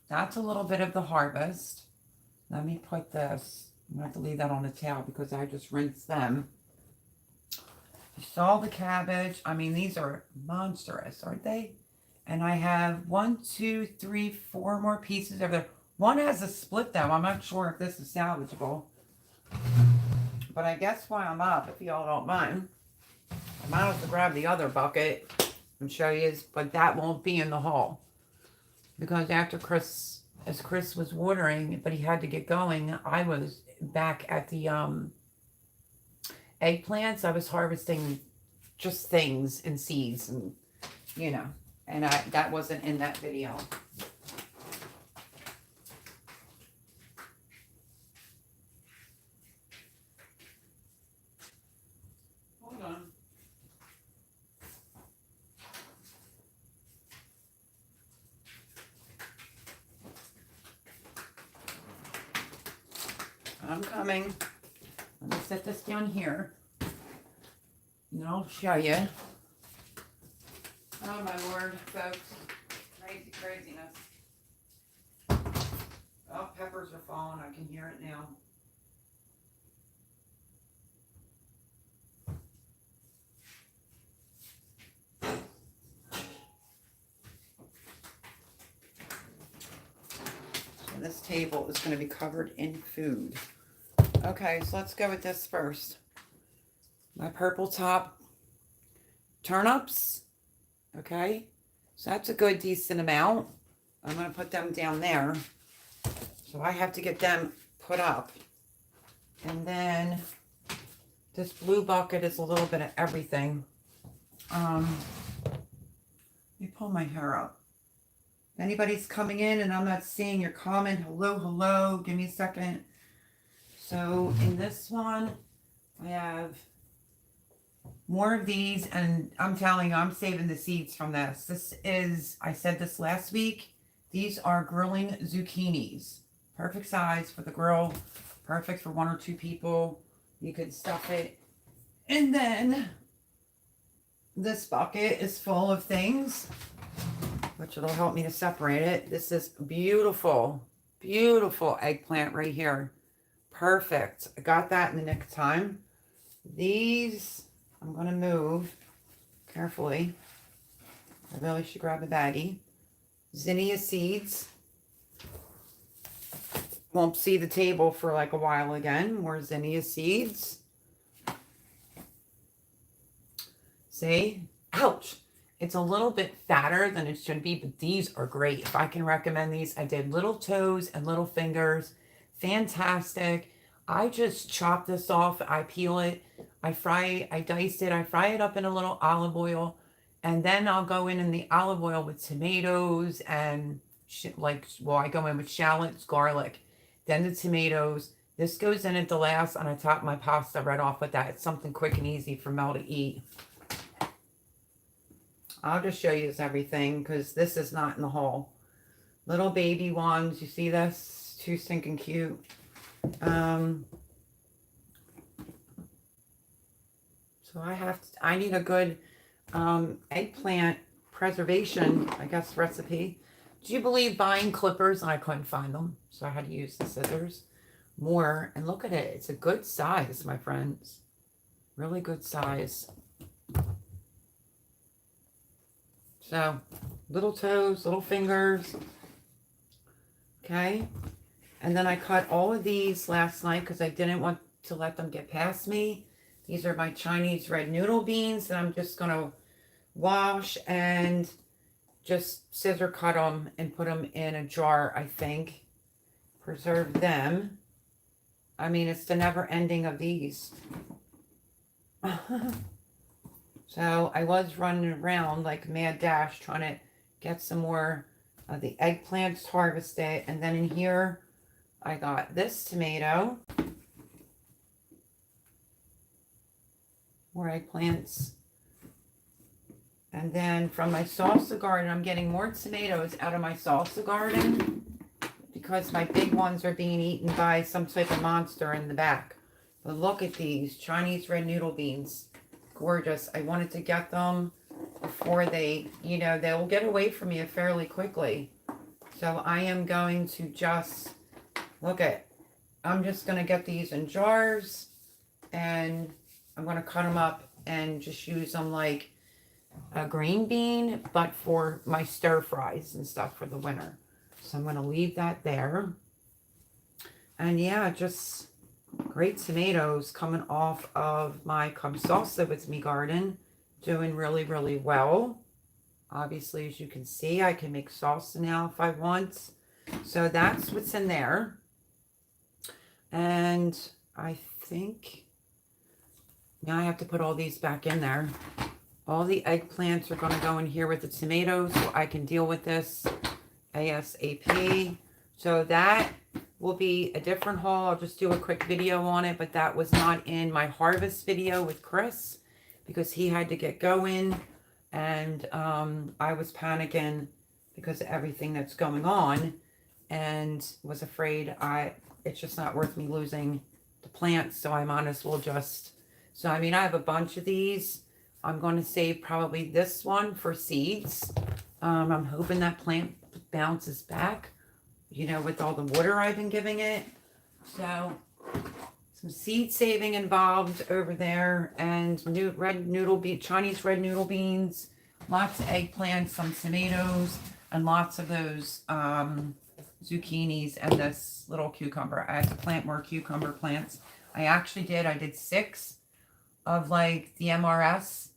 that's a little bit of the harvest. Let me put this, I'm going to have to leave that on the towel because I just rinsed them. You saw the cabbage. I mean, these are monstrous, aren't they? And I have 1, 2, 3, 4 more pieces over there. One has a split though. I'm not sure if this is salvageable. But I guess while I'm up, if y'all don't mind, I might have to grab the other bucket and show you, but that won't be in the haul. Because after Chris was watering, but he had to get going, I was back at the eggplants. I was harvesting just things and seeds and, and that wasn't in that video. Hold on. I'm coming. Let me set this down here. And I'll show you. Oh my Lord, folks. Craziness. Oh, peppers are falling. I can hear it now. So this table is going to be covered in food. Okay, so let's go with this first. My purple top turnips. Okay, so that's a good decent amount. I'm going to put them down there. So I have to get them put up. And then this blue bucket is a little bit of everything. Let me pull my hair up. If anybody's coming in and I'm not seeing your comment, hello, give me a second. So in this one, I have more of these, and I'm telling you, I'm saving the seeds from this. This is, I said this last week, these are grilling zucchinis. Perfect size for the grill, perfect for 1 or 2 people. You could stuff it. And then this bucket is full of things, which will help me to separate it. This is beautiful, beautiful eggplant right here. Perfect. I got that in the nick of time. These, I'm going to move carefully. I really should grab a baggie. Zinnia seeds. Won't see the table for like a while again. More zinnia seeds. See? Ouch. It's a little bit fatter than it should be, but these are great. If I can recommend these, I did little toes and little fingers. Fantastic. I just chop this off. I peel it. I diced it. I fry it up in a little olive oil. And then I'll go in the olive oil with tomatoes and I go in with shallots, garlic, then the tomatoes. This goes in at the last, and I top my pasta right off with that. It's something quick and easy for Mel to eat. I'll just show you this everything because this is not in the haul. Little baby ones. You see this? Too stinking cute. So I need a good eggplant preservation, I guess, recipe. Do you believe buying clippers? And I couldn't find them, so I had to use the scissors more. And look at it. It's a good size, my friends. Really good size. So, little toes, little fingers. Okay. And then I cut all of these last night because I didn't want to let them get past me. These are my Chinese red noodle beans that I'm just going to wash and just scissor cut them and put them in a jar, I think. Preserve them. I mean, it's the never ending of these. So I was running around like mad dash trying to get some more of the eggplants harvested. And then in here, I got this tomato. More eggplants. And then from my salsa garden, I'm getting more tomatoes out of my salsa garden because my big ones are being eaten by some type of monster in the back. But look at these Chinese red noodle beans. Gorgeous. I wanted to get them before they, you know, they'll get away from me fairly quickly. So I am going to just, I'm just going to get these in jars and I'm going to cut them up and just use them like a green bean, but for my stir fries and stuff for the winter. So I'm going to leave that there. And yeah, just great tomatoes coming off of my Come Salsa With Me garden. Doing really, really well. Obviously, as you can see, I can make salsa now if I want. So that's what's in there. And I think now I have to put all these back in there. All the eggplants are going to go in here with the tomatoes so I can deal with this ASAP. So that will be a different haul. I'll just do a quick video on it, but that was not in my harvest video with Chris because he had to get going and I was panicking because of everything that's going on and was afraid it's just not worth me losing the plants, so I might as well just, so I mean I have a bunch of these. I'm going to save probably this one for seeds. I'm hoping that plant bounces back, you know, with all the water I've been giving it. So some seed saving involved over there, and Chinese red noodle beans, lots of eggplants, some tomatoes, and lots of those zucchinis and this little cucumber. I had to plant more cucumber plants. I did 6 of like the MRS,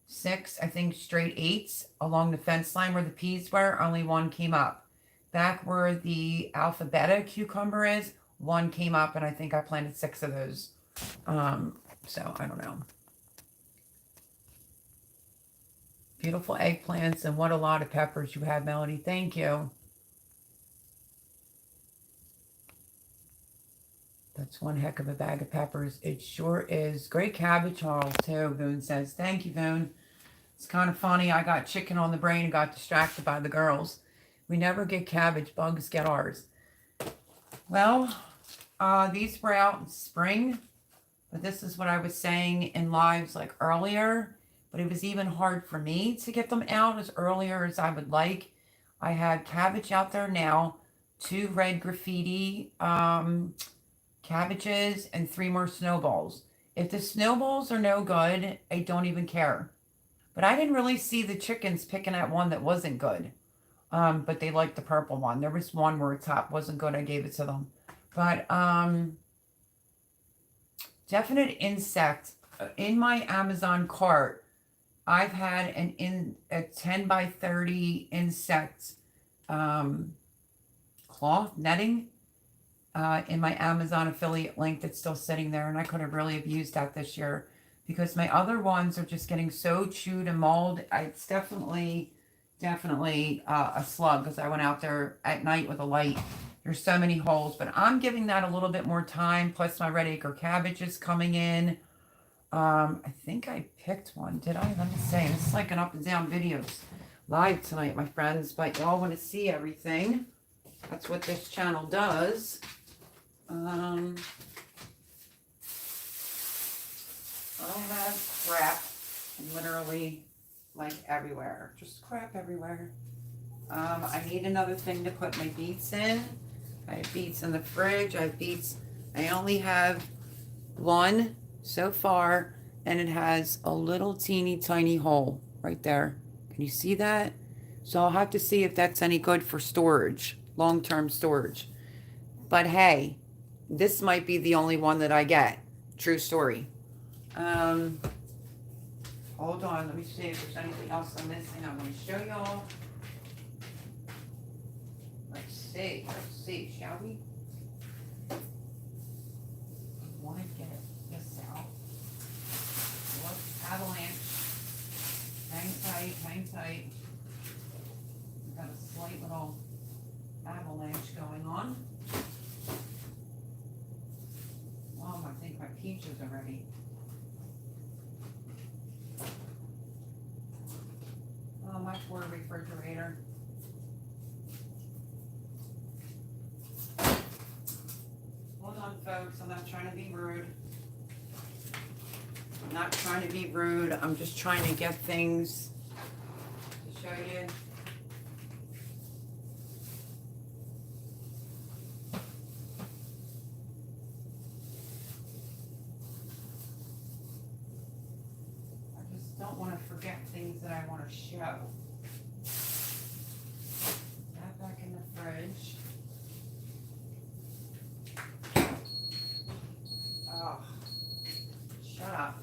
6, I think straight 8s along the fence line where the peas were. Only 1 came up. Back where the alpha beta cucumber is, 1 came up, and I think I planted 6 of those. So I don't know. Beautiful eggplants, and what a lot of peppers you have, Melody. Thank you. That's one heck of a bag of peppers. It sure is. Great cabbage haul, too, Boone says. Thank you, Boone. It's kind of funny. I got chicken on the brain and got distracted by the girls. We never get cabbage. Bugs get ours. Well, these were out in spring. But this is what I was saying in lives like earlier. But it was even hard for me to get them out as earlier as I would like. I had cabbage out there now. 2 red graffiti cabbages and 3 more snowballs. If the snowballs are no good, I don't even care. But I didn't really see the chickens picking at one that wasn't good. But they liked the purple one. There was one where its top wasn't good. I gave it to them. But definite insect. In my Amazon cart, I've had a 10 by 30 insect cloth netting in my Amazon affiliate link that's still sitting there, and I could have really abused that this year because my other ones are just getting so chewed and mauled. It's definitely a slug because I went out there at night with a light. There's so many holes, but I'm giving that a little bit more time. Plus my red acre cabbage is coming in. I think I picked one. Did I? Let me see. This is like an up and down videos live tonight, my friends, but y'all want to see everything. That's what this channel does. I have crap literally like everywhere. Just crap everywhere. I need another thing to put my beets in. I have beets in the fridge. I have beets. I only have 1 so far, and it has a little teeny tiny hole right there. Can you see that? So I'll have to see if that's any good for storage, long-term storage. But hey, this might be the only one that I get. True story. Hold on, let me see if there's anything else I'm missing. I'm going to show y'all. Let's see, shall we? I want to get this out. Look, avalanche. Hang tight. We've got a slight little avalanche going on. I think my peaches are ready. Oh, my poor refrigerator. Hold on, folks. I'm not trying to be rude. I'm just trying to get things to show you. Don't want to forget things that I want to show. That back in the fridge. Oh, shut up.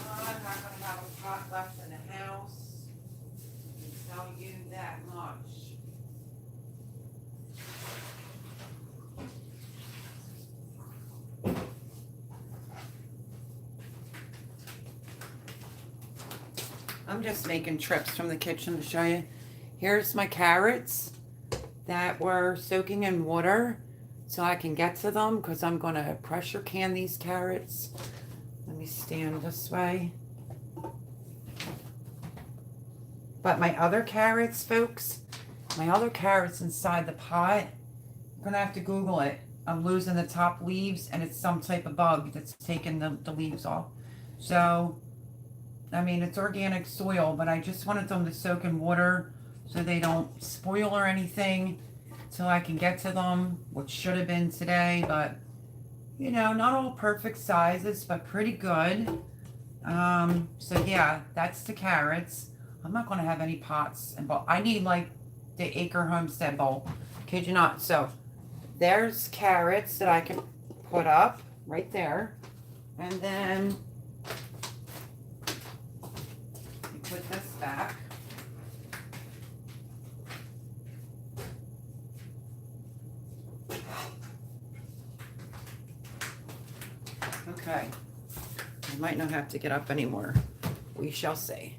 I'm not going to have a pot left in the house. Tell you that much. I'm just making trips from the kitchen to show you. Here's my carrots that were soaking in water so I can get to them because I'm going to pressure can these carrots. Let me stand this way. But my other carrots, folks, inside the pot, I'm going to have to Google it. I'm losing the top leaves, and it's some type of bug that's taking the leaves off. So, I mean, it's organic soil, but I just wanted them to soak in water so they don't spoil or anything till I can get to them, which should have been today. But, you know, not all perfect sizes, but pretty good. So, yeah, that's the carrots. I'm not going to have any pots and bowls. I need like the Acre Homestead bowl. Kid you not. So there's carrots that I can put up right there. And then you put this back. Okay. I might not have to get up anymore. We shall see.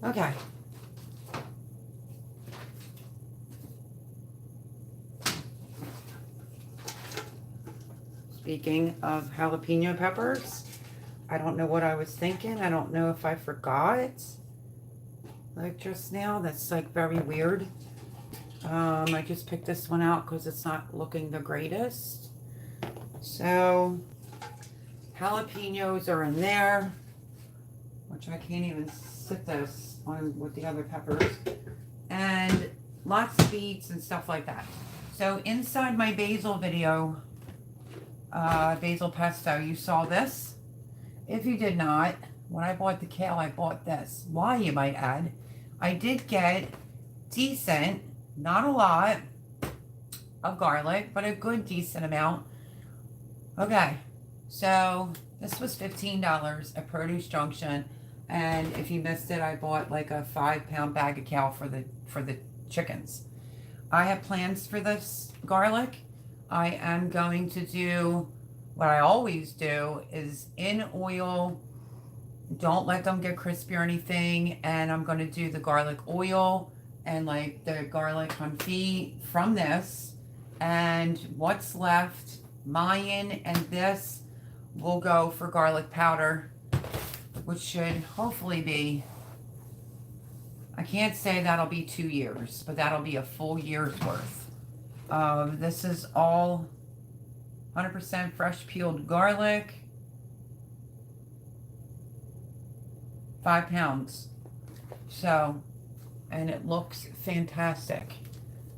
Okay. Speaking of jalapeno peppers, I don't know what I was thinking. I don't know if I forgot. Like just now, that's like very weird. I just picked this one out because it's not looking the greatest. So, jalapenos are in there, which I can't even sit this on with the other peppers, and lots of beets and stuff like that. So inside my basil video, basil pesto, you saw this. If you did not, when I bought the kale, I bought this. Why, you might add? I did get decent, not a lot of garlic, but a good decent amount. Okay, so this was $15 at Produce Junction. And if you missed it, I bought like a 5-pound bag of kale for the chickens. I have plans for this garlic. I am going to do what I always do is in oil. Don't let them get crispy or anything. And I'm going to do the garlic oil and like the garlic confit from this. And what's left, mine and this will go for garlic powder, which should hopefully be, I can't say that'll be 2 years, but that'll be a full year's worth. This is all 100% fresh peeled garlic. 5 pounds. So, and it looks fantastic.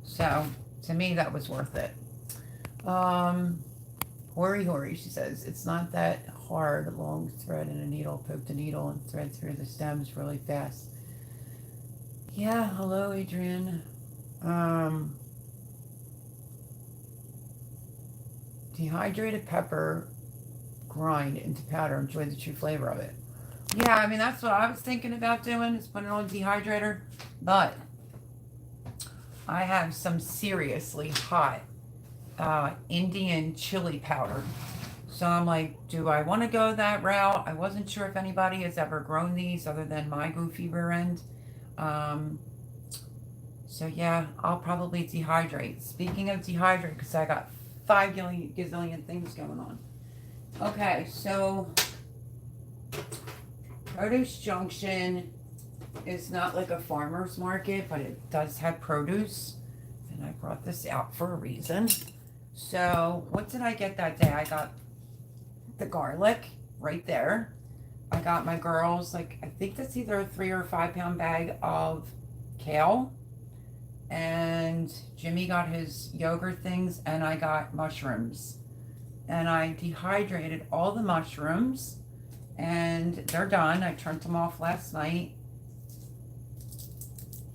So, to me, that was worth it. Hori hori, she says. It's not that hard. A long thread and a needle. Poke the needle and thread through the stems really fast. Yeah, hello, Adrian. Dehydrated pepper grind into powder. Enjoy the true flavor of it. Yeah, I mean, that's what I was thinking about doing, is putting it on a dehydrator. But I have some seriously hot Indian chili powder. So I'm like, do I want to go that route? I wasn't sure if anybody has ever grown these other than my goofy rear end. So yeah, I'll probably dehydrate. Speaking of dehydrate, because I got 5 gazillion things going on. Okay, so Produce Junction is not like a farmer's market, but it does have produce. And I brought this out for a reason. So what did I get that day? I got the garlic right there. I got my girls, like, I think that's either a 3 or 5 pound bag of kale. And Jimmy got his yogurt things, and I got mushrooms. And I dehydrated all the mushrooms, and they're done. I turned them off last night.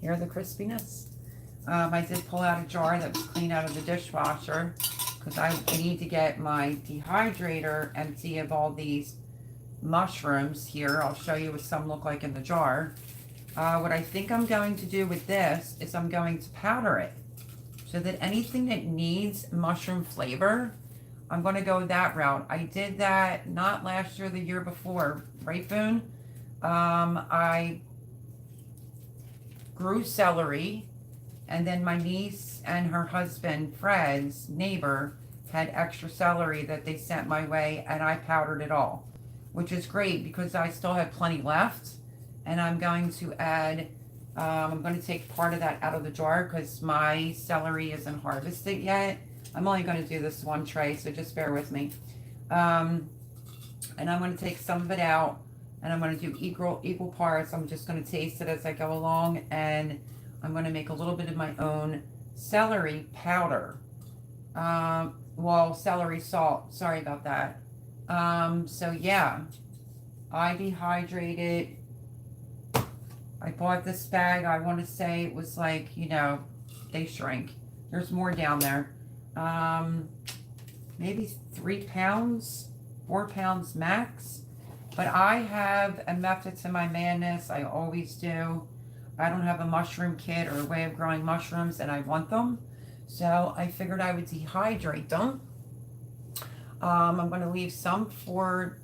Hear the crispiness? I did pull out a jar that was clean out of the dishwasher, because I need to get my dehydrator empty of all these mushrooms here. I'll show you what some look like in the jar. What I think I'm going to do with this is I'm going to powder it, so that anything that needs mushroom flavor, I'm going to go that route. I did that not last year, the year before, right, Boone? I grew celery, and then my niece and her husband, Fred's neighbor, had extra celery that they sent my way, and I powdered it all, which is great because I still have plenty left. And I'm going to add, I'm going to take part of that out of the jar because my celery isn't harvested yet. I'm only going to do this one tray, so just bear with me. And I'm going to take some of it out, and I'm going to do equal parts. I'm just going to taste it as I go along, and I'm going to make a little bit of my own celery powder. Well, celery salt. Sorry about that. So yeah, I dehydrated. I bought this bag. I want to say it was like, you know, they shrink. There's more down there. Maybe 3 pounds, 4 pounds max. But I have a method to my madness. I always do. I don't have a mushroom kit or a way of growing mushrooms, and I want them. So I figured I would dehydrate them. I'm going to leave some for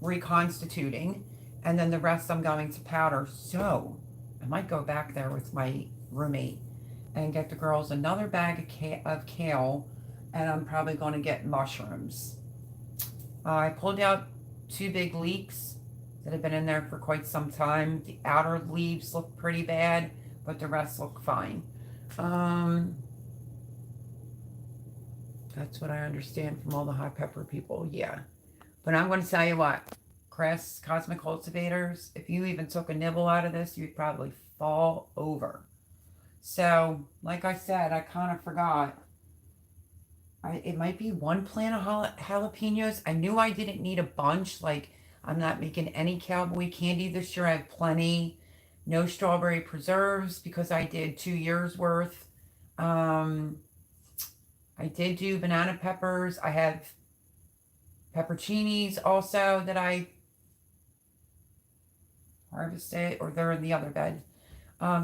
reconstituting, and then the rest I'm going to powder. So I might go back there with my roommate and get the girls another bag of kale, and I'm probably going to get mushrooms. I pulled out 2 big leeks that have been in there for quite some time. The outer leaves look pretty bad, but the rest look fine. That's what I understand from all the hot pepper people. Yeah. But I'm going to tell you what. Crest Cosmic Cultivators, if you even took a nibble out of this, you'd probably fall over. So, like I said, I kind of forgot. It might be 1 plant of jalapenos. I knew I didn't need a bunch. Like, I'm not making any cowboy candy this year. I have plenty. No strawberry preserves because I did 2 years worth. I did do banana peppers. I have pepperoncinis also that I harvested, or they're in the other bed.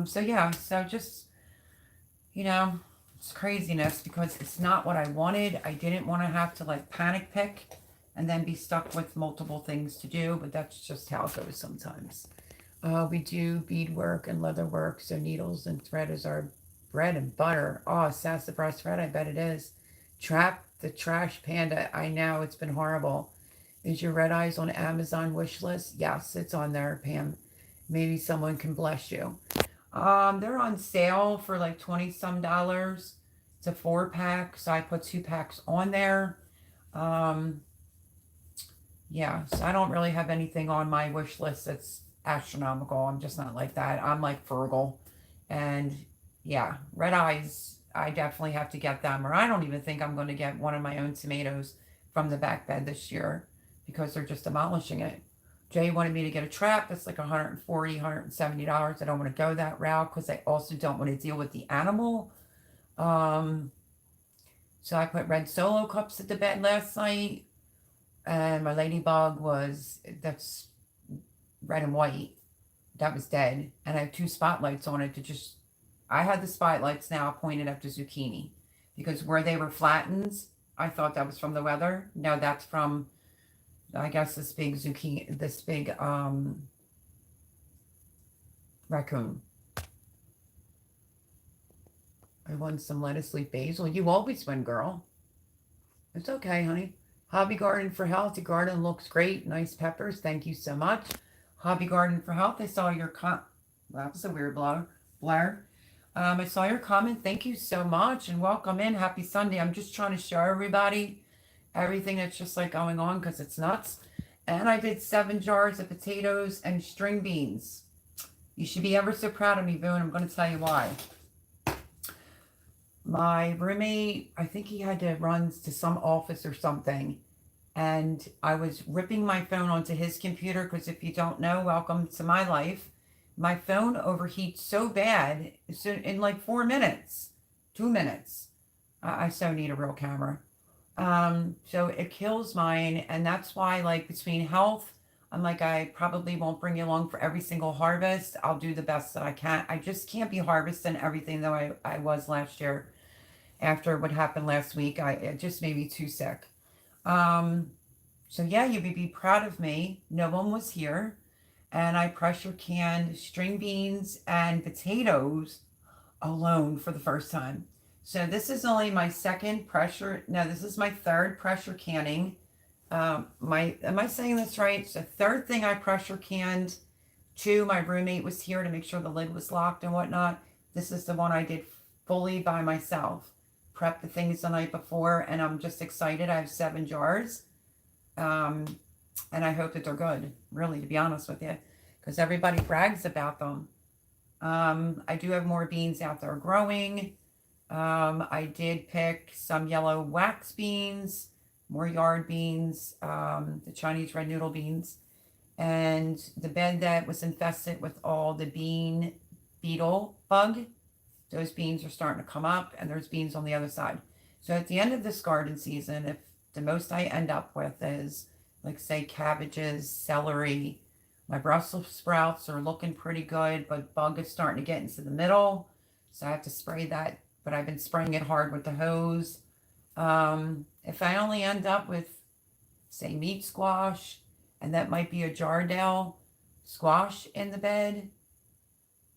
So yeah, so just, you know, it's craziness because it's not what I wanted. I didn't want to have to like panic pick and then be stuck with multiple things to do, but that's just how it goes sometimes. We do beadwork and leather work, so needles and thread is our bread and butter. Oh, sassafras thread, I bet it is. Trap the Trash Panda. I know, it's been horrible. Is your red eyes on Amazon wish list? Yes, it's on there, Pam. Maybe someone can bless you. They're on sale for like $20 some. It's a 4-pack, so I put 2 packs on there. Yeah, so I don't really have anything on my wish list that's astronomical. I'm just not like that. I'm like frugal. And yeah, red eyes, I definitely have to get them, or I don't even think I'm going to get one of my own tomatoes from the back bed this year because they're just demolishing it. Jay wanted me to get a trap. That's like $140, $170. I don't want to go that route because I also don't want to deal with the animal. So I put red Solo cups at the bed last night. And my ladybug that's red and white. That was dead. And I have 2 spotlights on it I had the spotlights now pointed up to zucchini. Because where they were flattened, I thought that was from the weather. No, that's from, I guess, this big raccoon. I want some lettuce leaf basil. You always win, girl. It's okay, honey. Hobby Garden for Health. The garden looks great. Nice peppers. Thank you so much. Hobby Garden for Health. I saw your that was a weird blur. I saw your comment. Thank you so much and welcome in. Happy Sunday. I'm just trying to show everybody everything that's just like going on because it's nuts. And I did 7 jars of potatoes and string beans. You should be ever so proud of me, Boo, and I'm going to tell you why. My roommate, I think he had to run to some office or something. And I was ripping my phone onto his computer because if you don't know, welcome to my life. My phone overheats so bad in like 4 minutes, 2 minutes. I so need a real camera. So it kills mine. And that's why, like, between health, I'm like, I probably won't bring you along for every single harvest. I'll do the best that I can. I just can't be harvesting everything though I was last year. After what happened last week, it just made me too sick. So yeah, you would be proud of me. No one was here. And I pressure canned string beans and potatoes alone for the first time. So this is only my this is my 3rd pressure canning. Am I saying this right? It's the 3rd thing I pressure canned. 2, my roommate was here to make sure the lid was locked and whatnot. This is the one I did fully by myself. Prep the things the night before, and I'm just excited. I have 7 jars. And I hope that they're good, really, to be honest with you, because everybody brags about them. I do have more beans out there growing. I did pick some yellow wax beans, more yard beans, the Chinese red noodle beans, and the bed that was infested with all the bean beetle bug. Those beans are starting to come up, and there's beans on the other side. So at the end of this garden season, if the most I end up with is, like, say, cabbages, celery, my Brussels sprouts are looking pretty good, but bug is starting to get into the middle. So I have to spray that, but I've been spraying it hard with the hose. If I only end up with, say, meat squash, and that might be a Jardel squash in the bed,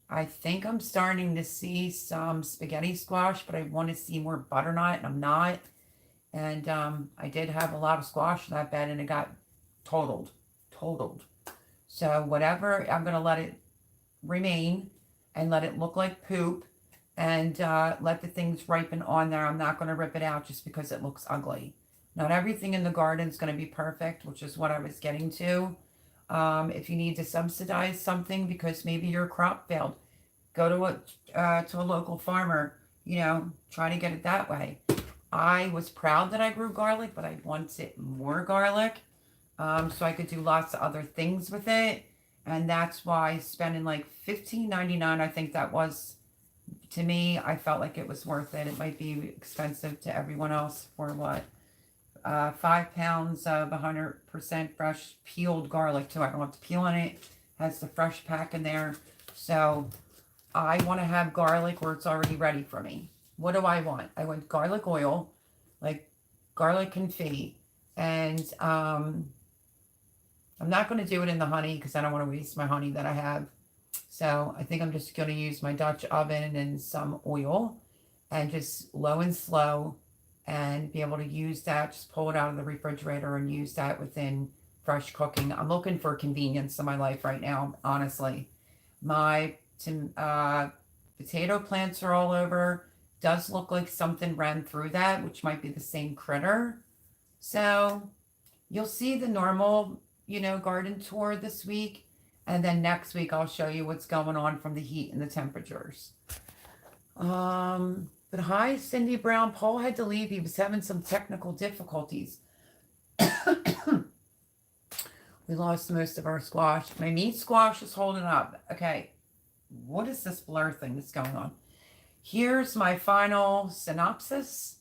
I think I'm starting to see some spaghetti squash, but I want to see more butternut, and I'm not. And I did have a lot of squash in that bed, and it got totaled. So whatever, I'm going to let it remain and let it look like poop and let the things ripen on there. I'm not going to rip it out just because it looks ugly. Not everything in the garden is going to be perfect, which is what I was getting to. If you need to subsidize something because maybe your crop failed, go to a local farmer, try to get it that way. I was proud that I grew garlic, but I wanted more garlic so I could do lots of other things with it. And that's why spending like $15.99, I think that was, to me, I felt like it was worth it. It might be expensive to everyone else for what? 5 pounds of 100% fresh peeled garlic too. I don't have to peel on it. Has the fresh pack in there. So I want to have garlic where it's already ready for me. What do I want? I want garlic oil, like garlic confit. And I'm not going to do it in the honey because I don't want to waste my honey that I have. So I think I'm just going to use my Dutch oven and some oil and just low and slow and be able to use that, just pull it out of the refrigerator and use that within fresh cooking. I'm looking for convenience in my life right now, honestly. My potato plants are all over. Does look like something ran through that, which might be the same critter. So you'll see the normal, garden tour this week. And then next week, I'll show you what's going on from the heat and the temperatures. But hi, Cindy Brown. Paul had to leave. He was having some technical difficulties. We lost most of our squash. My meat squash is holding up. Okay, what is this blur thing that's going on? Here's my final synopsis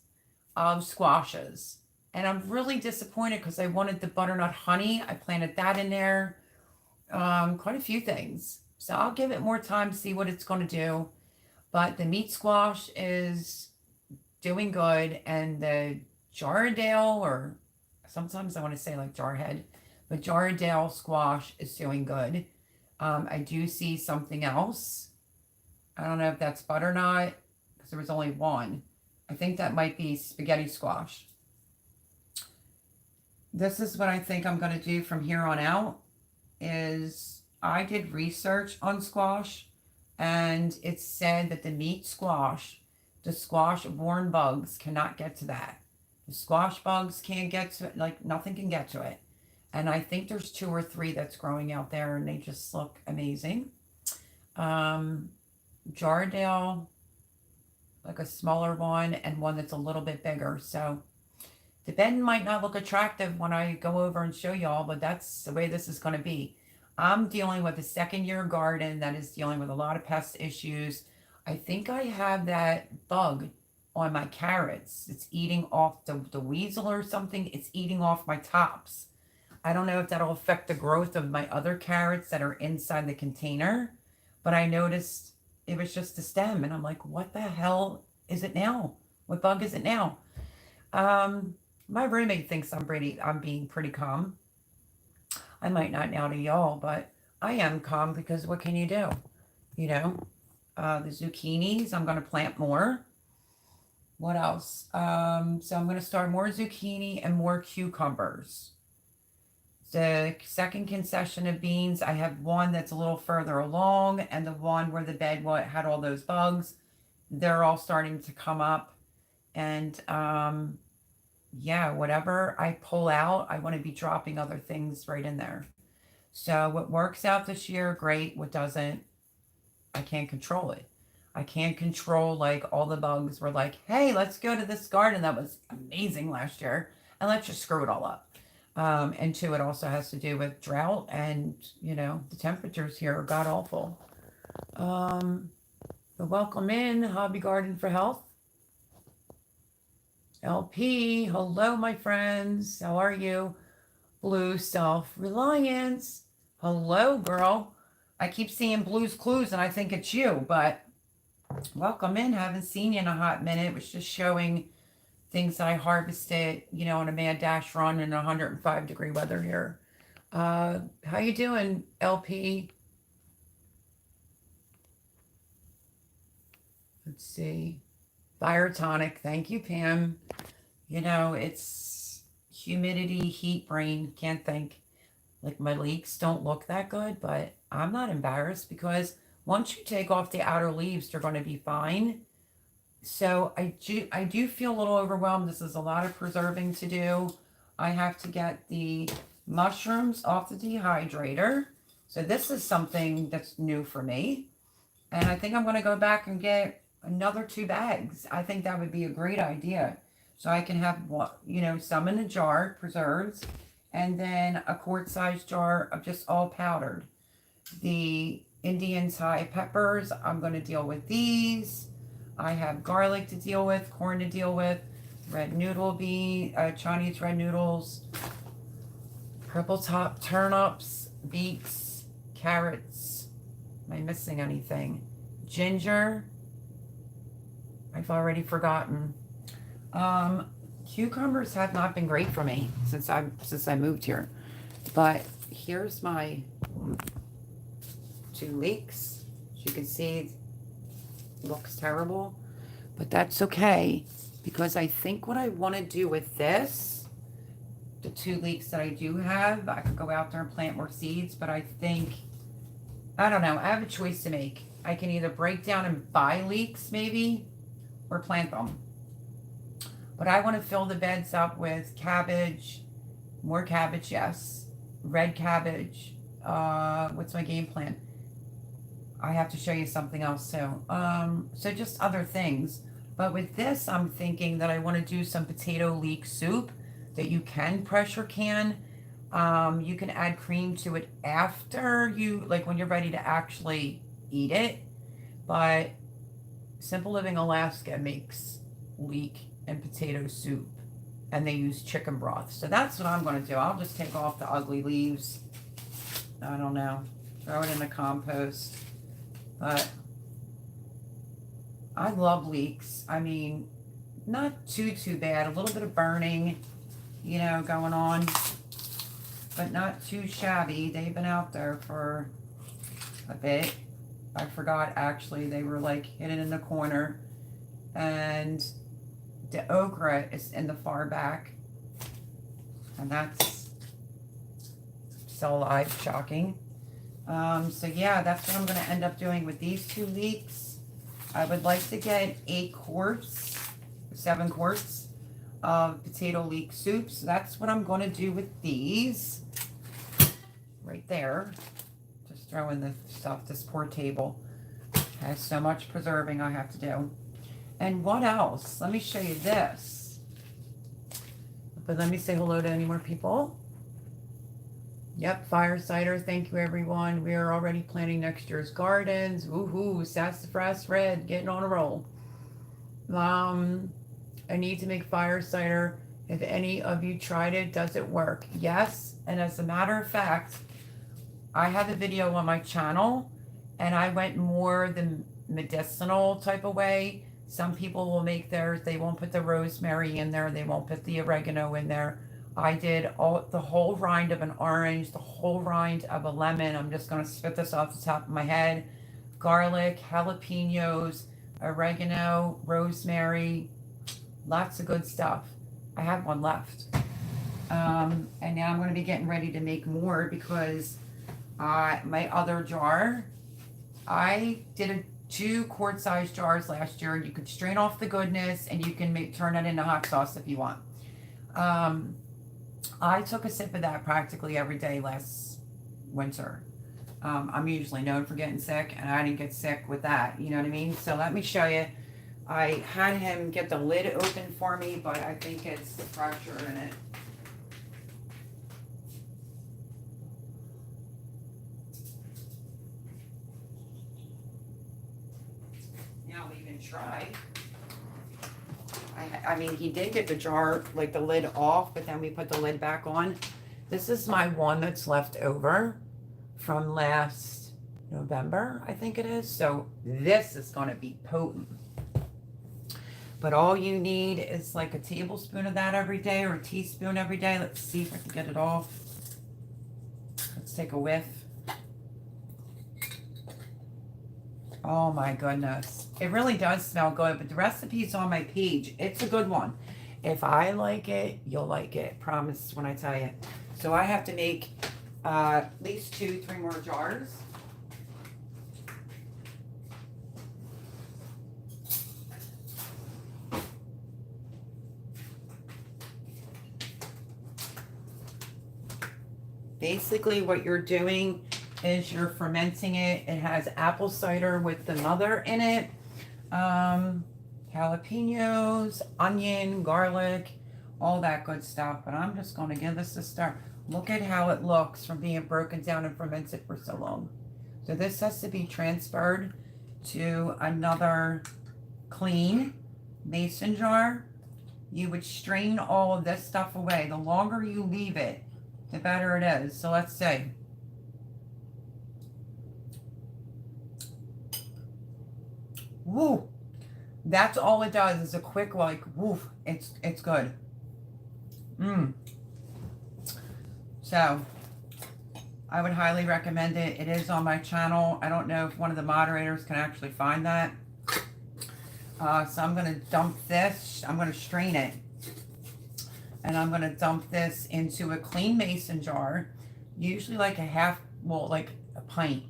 of squashes. And I'm really disappointed because I wanted the butternut honey. I planted that in there. Quite a few things. So I'll give it more time to see what it's going to do. But the meat squash is doing good. And the Jardale, or sometimes I want to say like Jarhead, but Jardale squash is doing good. I do see something else. I don't know if that's butternut because there was only one. I think that might be spaghetti squash. This is what I think I'm going to do from here on out. Is I did research on squash, and it said that the meat squash, the squash-borne bugs cannot get to that. The squash bugs can't get to it, like nothing can get to it. And I think there's 2 or 3 that's growing out there, and they just look amazing. Jardale, like a smaller one, and one that's a little bit bigger. So the bed might not look attractive when I go over and show y'all, but that's the way this is going to be. I'm dealing with a second-year garden that is dealing with a lot of pest issues. I think I have that bug on my carrots. It's eating off the weasel or something. It's eating off my tops. I don't know if that'll affect the growth of my other carrots that are inside the container, but I noticed it was just a stem, and I'm like, what the hell is it now? What bug is it now? My roommate thinks I'm being pretty calm. I might not now to y'all, but I am calm because what can you do? You know, the zucchinis, I'm going to plant more. What else? So I'm going to start more zucchini and more cucumbers. The second concession of beans, I have one that's a little further along, and the one where the bed had all those bugs, they're all starting to come up. And yeah, whatever I pull out, I want to be dropping other things right in there. So what works out this year, great. What doesn't, I can't control it. I can't control, like, all the bugs were like, hey, let's go to this garden that was amazing last year, and let's just screw it all up. And 2, it also has to do with drought, and, you know, the temperatures here are god awful. The welcome in, Hobby Garden for Health. LP, hello, my friends. How are you? Blue Self-Reliance. Hello, girl. I keep seeing Blue's Clues, and I think it's you, but welcome in. Haven't seen you in a hot minute. It was just showing things that I harvested, you know, on a mad dash run in 105-degree weather here. How you doing, LP? Let's see. Fire tonic. Thank you, Pam. You know, it's humidity, heat brain. Can't think. Like, my leeks don't look that good, but I'm not embarrassed because once you take off the outer leaves, they're going to be fine. So I do feel a little overwhelmed. This is a lot of preserving to do. I have to get the mushrooms off the dehydrator. So this is something that's new for me. And I think I'm going to go back and get another 2 bags. I think that would be a great idea. So I can have, you know, some in a jar, preserves, and then a quart-sized jar of just all powdered. The Indian Thai peppers, I'm going to deal with these. I have garlic to deal with, corn to deal with, red noodle Chinese red noodles, purple top turnips, beets, carrots. Am I missing anything? Ginger. I've already forgotten. Cucumbers have not been great for me since I moved here. But here's my 2 leeks. As you can see, looks terrible, but that's okay because I think what I want to do with this, the 2 leeks that I do have, I could go out there and plant more seeds, but I think, I don't know, I have a choice to make. I can either break down and buy leeks maybe, or plant them. But I want to fill the beds up with cabbage, more cabbage, yes, red cabbage. What's my game plan? I have to show you something else too. So just other things. But with this, I'm thinking that I want to do some potato leek soup. that you can pressure can. You can add cream to it after you, like when you're ready to actually eat it. But Simple Living Alaska makes leek and potato soup, and they use chicken broth. So that's what I'm going to do. I'll just take off the ugly leaves. I don't know. Throw it in the compost. But I love leeks. I mean, not too bad. A little bit of burning, you know, going on, but not too shabby. They've been out there for a bit. I forgot, actually, they were like hidden in the corner. And the okra is in the far back. And that's still alive, shocking. So yeah, that's what I'm going to end up doing with these 2 leeks. I would like to get 8 quarts, 7 quarts of potato leek soup. So that's what I'm going to do with these. Right there. Just throw in the stuff. This poor table has so much preserving I have to do. And what else? Let me show you this. But let me say hello to any more people. Yep, fire cider. Thank you, everyone. We are already planning next year's gardens. Woohoo, sassafras red, getting on a roll. I need to make fire cider. If any of you tried it, does it work? Yes, and as a matter of fact, I have a video on my channel, and I went more the medicinal type of way. Some people will make theirs. They won't put the rosemary in there. They won't put the oregano in there. I did the whole rind of an orange, the whole rind of a lemon. I'm just going to spit this off the top of my head. Garlic, jalapenos, oregano, rosemary, lots of good stuff. I have one left. And now I'm going to be getting ready to make more because my other jar, I did 2 quart-sized jars last year. You could strain off the goodness, and you can turn it into hot sauce if you want. I took a sip of that practically every day last winter. I'm usually known for getting sick, and I didn't get sick with that. You know what I mean? So let me show you. I had him get the lid open for me, but I think it's the pressure in it. Now I'll even try. I mean, he did get the jar, like the lid off, but then we put the lid back on. This is my one that's left over from last November, I think it is. So this is going to be potent. But all you need is like a tablespoon of that every day, or a teaspoon every day. Let's see if I can get it off. Let's take a whiff. Oh my goodness. It really does smell good, but the recipe's on my page. It's a good one. If I like it, you'll like it. Promise when I tell you. So I have to make at least 2-3 more jars. Basically what you're doing is you're fermenting it. It has apple cider with the mother in it. Jalapenos, onion, garlic, all that good stuff. But I'm just going to give this a start. Look at how it looks from being broken down and fermented for so long. So this has to be transferred to another clean mason jar. You would strain all of this stuff away. The longer you leave it, the better it is. So let's see. Woo! That's all it does is a quick, like, woof. It's good. So I would highly recommend it. It is on my channel. I don't know if one of the moderators can actually find that. So I'm going to dump this. I'm going to strain it. And I'm going to dump this into a clean mason jar. Usually like like a pint.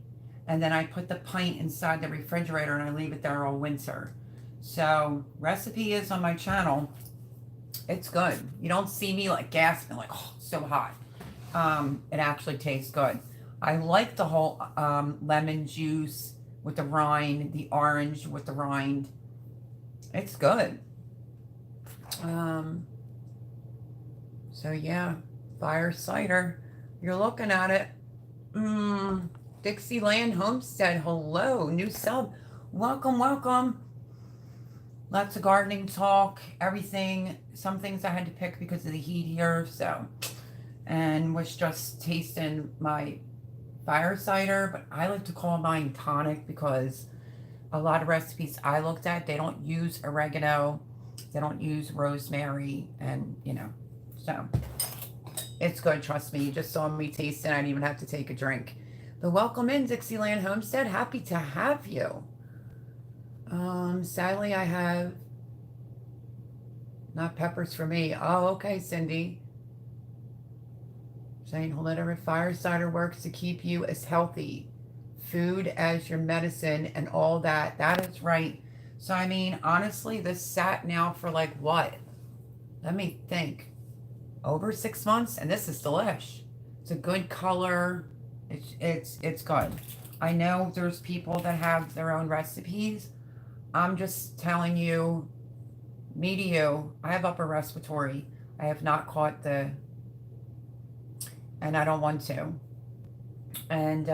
And then I put the pint inside the refrigerator and I leave it there all winter. So recipe is on my channel. It's good. You don't see me like gasping like, oh, so hot. It actually tastes good. I like the whole lemon juice with the rind, the orange with the rind. It's good. So yeah, fire cider. You're looking at it. Dixieland Homestead, hello, new sub. Welcome, welcome. Lots of gardening talk, everything. Some things I had to pick because of the heat here, so. And was just tasting my fire cider, but I like to call mine tonic because a lot of recipes I looked at, they don't use oregano, they don't use rosemary, and so it's good, trust me. You just saw me taste it, I didn't even have to take a drink. But welcome in, Dixieland Homestead. Happy to have you. Sadly, I have not peppers for me. Oh, okay, Cindy. Saying, whatever fire cider works to keep you as healthy. Food as your medicine and all that. That is right. So, I mean, honestly, this sat now for like what? Let me think. Over 6 months, and this is delish. It's a good color. It's good. I know there's people that have their own recipes. I'm just telling you, me to you, I have upper respiratory. I have not caught and I don't want to. And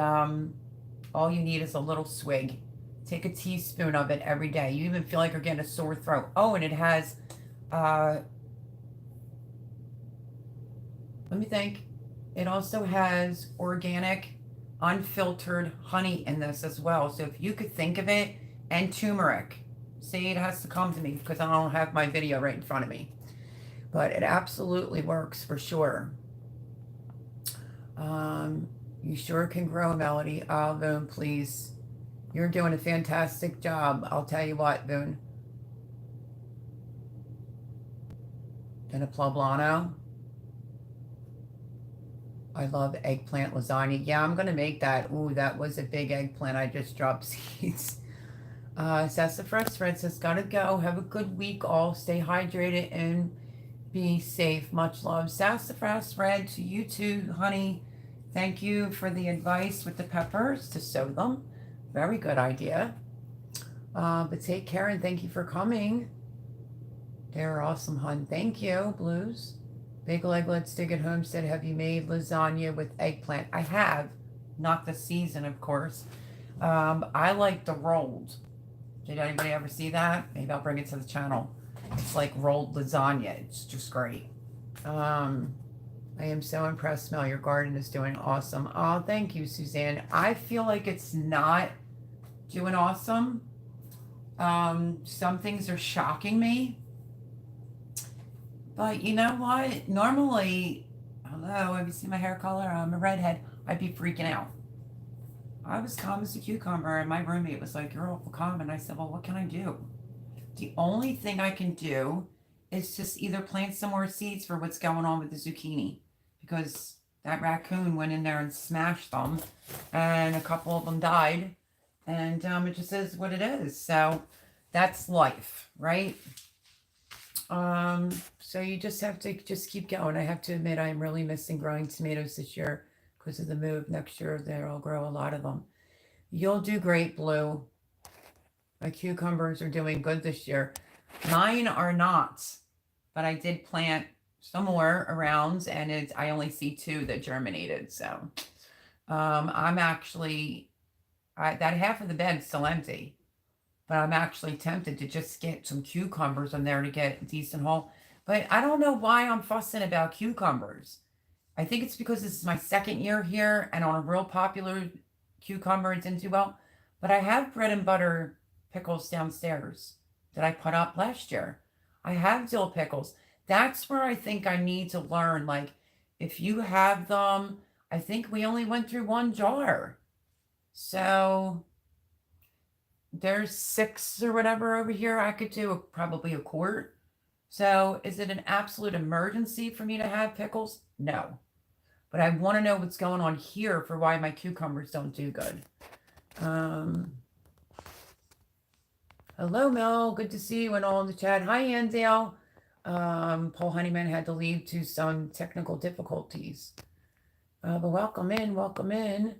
all you need is a little swig. Take a teaspoon of it every day. You even feel like you're getting a sore throat. Oh, and it has, let me think. It also has organic, unfiltered honey in this as well. So if you could think of it, and turmeric. See, it has to come to me because I don't have my video right in front of me. But it absolutely works for sure. You sure can grow, Melody. Oh, Boone, please. You're doing a fantastic job. I'll tell you what, Boone. And a poblano. I love eggplant lasagna. Yeah, I'm going to make that. Ooh, that was a big eggplant. I just dropped seeds. Sassafras Fred says, gotta go. Have a good week all. Stay hydrated and be safe. Much love. Sassafras Fred to you too, honey. Thank you for the advice with the peppers to sow them. Very good idea. But take care and thank you for coming. They're awesome, hun. Thank you, Blues. Big Leg Let's Dig at Homestead. Have you made lasagna with eggplant? I have. Not the season, of course. I like the rolled. Did anybody ever see that? Maybe I'll bring it to the channel. It's like rolled lasagna. It's just great. I am so impressed, Mel. Your garden is doing awesome. Oh, thank you, Suzanne. I feel like it's not doing awesome. Some things are shocking me. But you know what? Normally, hello, have you seen my hair color? I'm a redhead. I'd be freaking out. I was calm as a cucumber, and my roommate was like, you're awful calm. And I said, well, what can I do? The only thing I can do is just either plant some more seeds for what's going on with the zucchini, because that raccoon went in there and smashed them, and a couple of them died, and it just is what it is. So that's life, right? So you just have to just keep going. I have to admit, I'm really missing growing tomatoes this year because of the move. Next year, I'll grow a lot of them. You'll do great, Blue. My cucumbers are doing good this year. Mine are not, but I did plant some more around, and I only see 2 that germinated. So I'm actually, that half of the bed's still empty, but I'm actually tempted to just get some cucumbers in there to get a decent haul. But I don't know why I'm fussing about cucumbers. I think it's because this is my 2nd year here, and on a real popular cucumber, it didn't do well. But I have bread and butter pickles downstairs that I put up last year. I have dill pickles. That's where I think I need to learn. Like, if you have them, I think we only went through 1 jar. So there's 6 or whatever over here. I could do probably a quart. So is it an absolute emergency for me to have pickles? No. But I want to know what's going on here for why my cucumbers don't do good. Hello, Mel. Good to see you and all in the chat. Hi, Andale. Paul Honeyman had to leave to some technical difficulties. But welcome in, welcome in.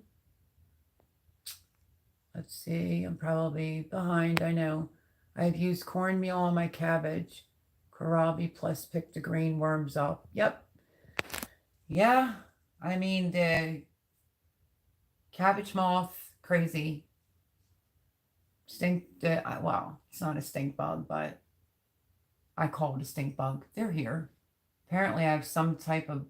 Let's see. I'm probably behind. I know. I've used cornmeal on my cabbage. Kohlrabi plus pick the green worms up. Yep. Yeah, I mean, the cabbage moth, crazy. Well, it's not a stink bug, but I call it a stink bug. They're here. Apparently, I have some type of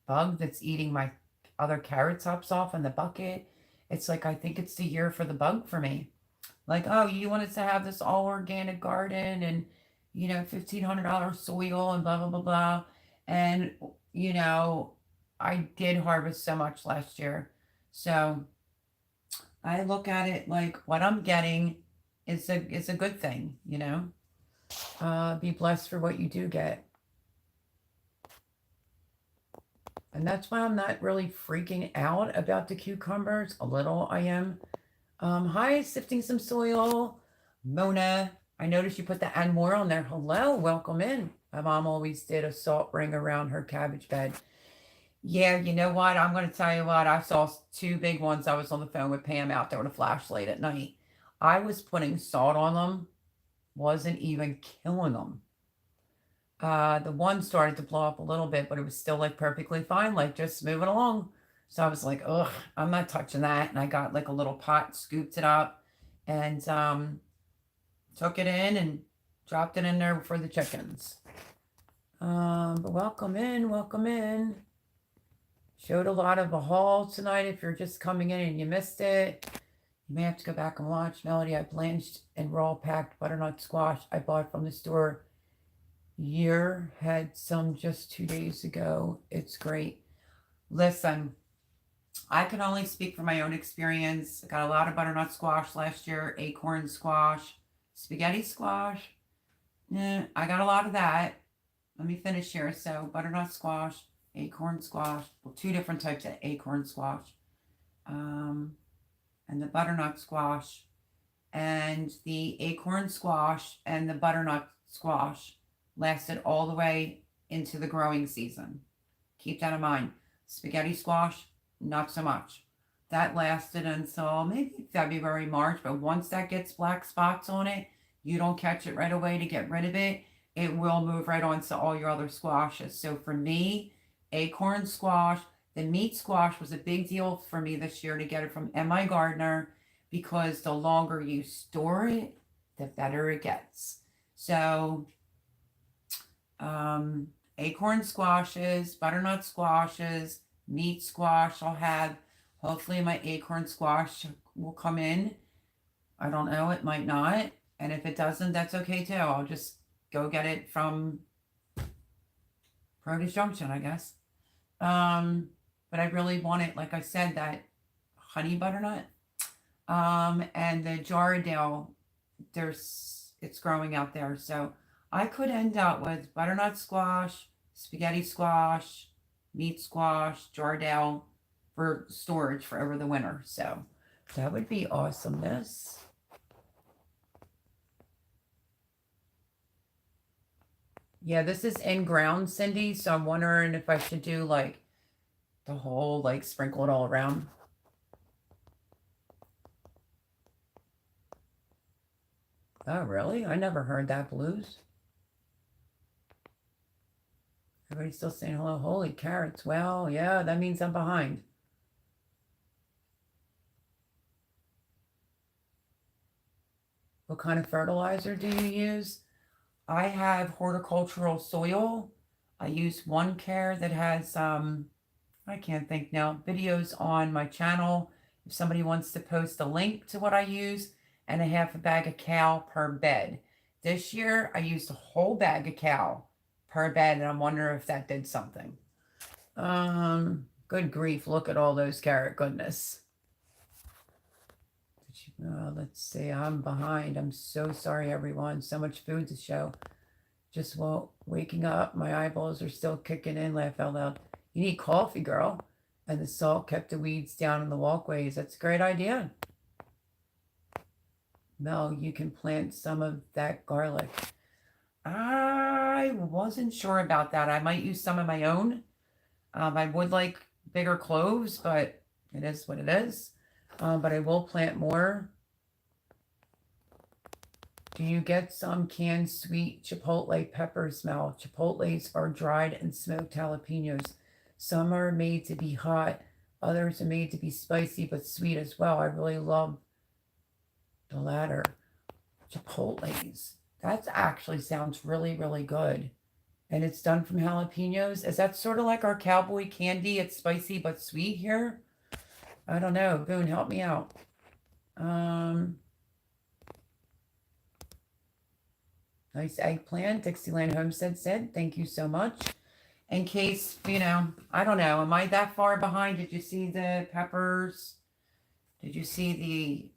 bug that's eating my other carrot tops off in the bucket. It's like, I think it's the year for the bug for me. Like, oh, you wanted to have this all organic garden and, $1,500 soil and blah, blah, blah, blah. And, you know, I did harvest so much last year. So I look at it like what I'm getting is a good thing. Be blessed for what you do get. And that's why I'm not really freaking out about the cucumbers. A little I am. Hi, sifting some soil. Mona, I noticed you put the and more on there. Hello, welcome in. My mom always did a salt ring around her cabbage bed. Yeah, you know what? I'm going to tell you what. I saw two big ones. I was on the phone with Pam out there with a flashlight at night. I was putting salt on them, wasn't even killing them. The one started to blow up a little bit, but it was still like perfectly fine, like just moving along. So I was like, ugh, I'm not touching that. And I got like a little pot, scooped it up, and took it in and dropped it in there for the chickens. But welcome in, welcome in. Showed a lot of a haul tonight. If you're just coming in and you missed it, you may have to go back and watch. Melody, I blanched and raw packed butternut squash I bought from the store. Year had some just 2 days ago. It's great. Listen, I can only speak from my own experience. I got a lot of butternut squash last year, acorn squash, spaghetti squash. I got a lot of that. Let me finish here. So butternut squash, acorn squash. Well, two different types of acorn squash. And the butternut squash. And the acorn squash and the butternut squash lasted all the way into the growing season. Keep that in mind. Spaghetti squash, not so much. That lasted until maybe February, March, but once that gets black spots on it, you don't catch it right away to get rid of it, it will move right on to all your other squashes. So for me, acorn squash, the meat squash was a big deal for me this year to get it from M.I. Gardner because the longer you store it, the better it gets. So acorn squashes, butternut squashes, meat squash I'll have. Hopefully my acorn squash will come in. I don't know, it might not. And if it doesn't, that's okay too. I'll just go get it from Produce Junction, I guess. But I really want it, like I said, that honey butternut. And the Jardale, it's growing out there. So I could end up with butternut squash, spaghetti squash, meat squash, Jardale for storage for over the winter. So that would be awesomeness. Yeah, this is in ground, Cindy. So I'm wondering if I should do like the whole, like sprinkle it all around. Oh, really? I never heard that blues. Everybody's still saying hello. Holy carrots. Well, yeah, that means I'm behind. What kind of fertilizer do you use? I have horticultural soil. I use One Care that has, I can't think now, videos on my channel. If somebody wants to post a link to what I use, and a half a bag of cow per bed. This year, I used a whole bag of cow per bed, and I'm wondering if that did something. Good grief, look at all those carrot goodness. Let's see, I'm behind. I'm so sorry, everyone. So much food to show. Just waking up, my eyeballs are still kicking in. Laugh out loud. You need coffee, girl. And the salt kept the weeds down in the walkways. That's a great idea. Mel, you can plant some of that garlic. I wasn't sure about that. I might use some of my own. I would like bigger cloves, but it is what it is. But I will plant more. Do you get some canned sweet chipotle pepper smell? Chipotles are dried and smoked jalapenos. Some are made to be hot. Others are made to be spicy but sweet as well. I really love the latter. Chipotles. That actually sounds really, really good. And it's done from jalapenos. Is that sort of like our cowboy candy? It's spicy but sweet here? I don't know. Boone, help me out. Nice eggplant. Dixieland Homestead said, thank you so much. In case, you know, I don't know. Am I that far behind? Did you see the peppers? Did you see the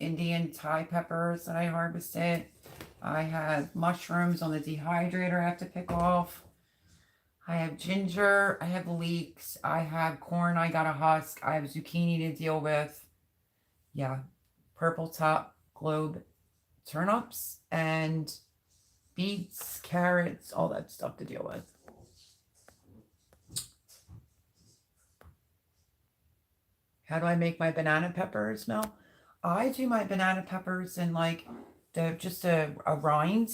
Indian Thai peppers that I harvested? I have mushrooms on the dehydrator I have to pick off. I have ginger. I have leeks. I have corn I got to husk. I have zucchini to deal with. Yeah. Purple top globe turnips and beets, carrots, all that stuff to deal with. How do I make my banana peppers, Mel? I do my banana peppers in like just a rind.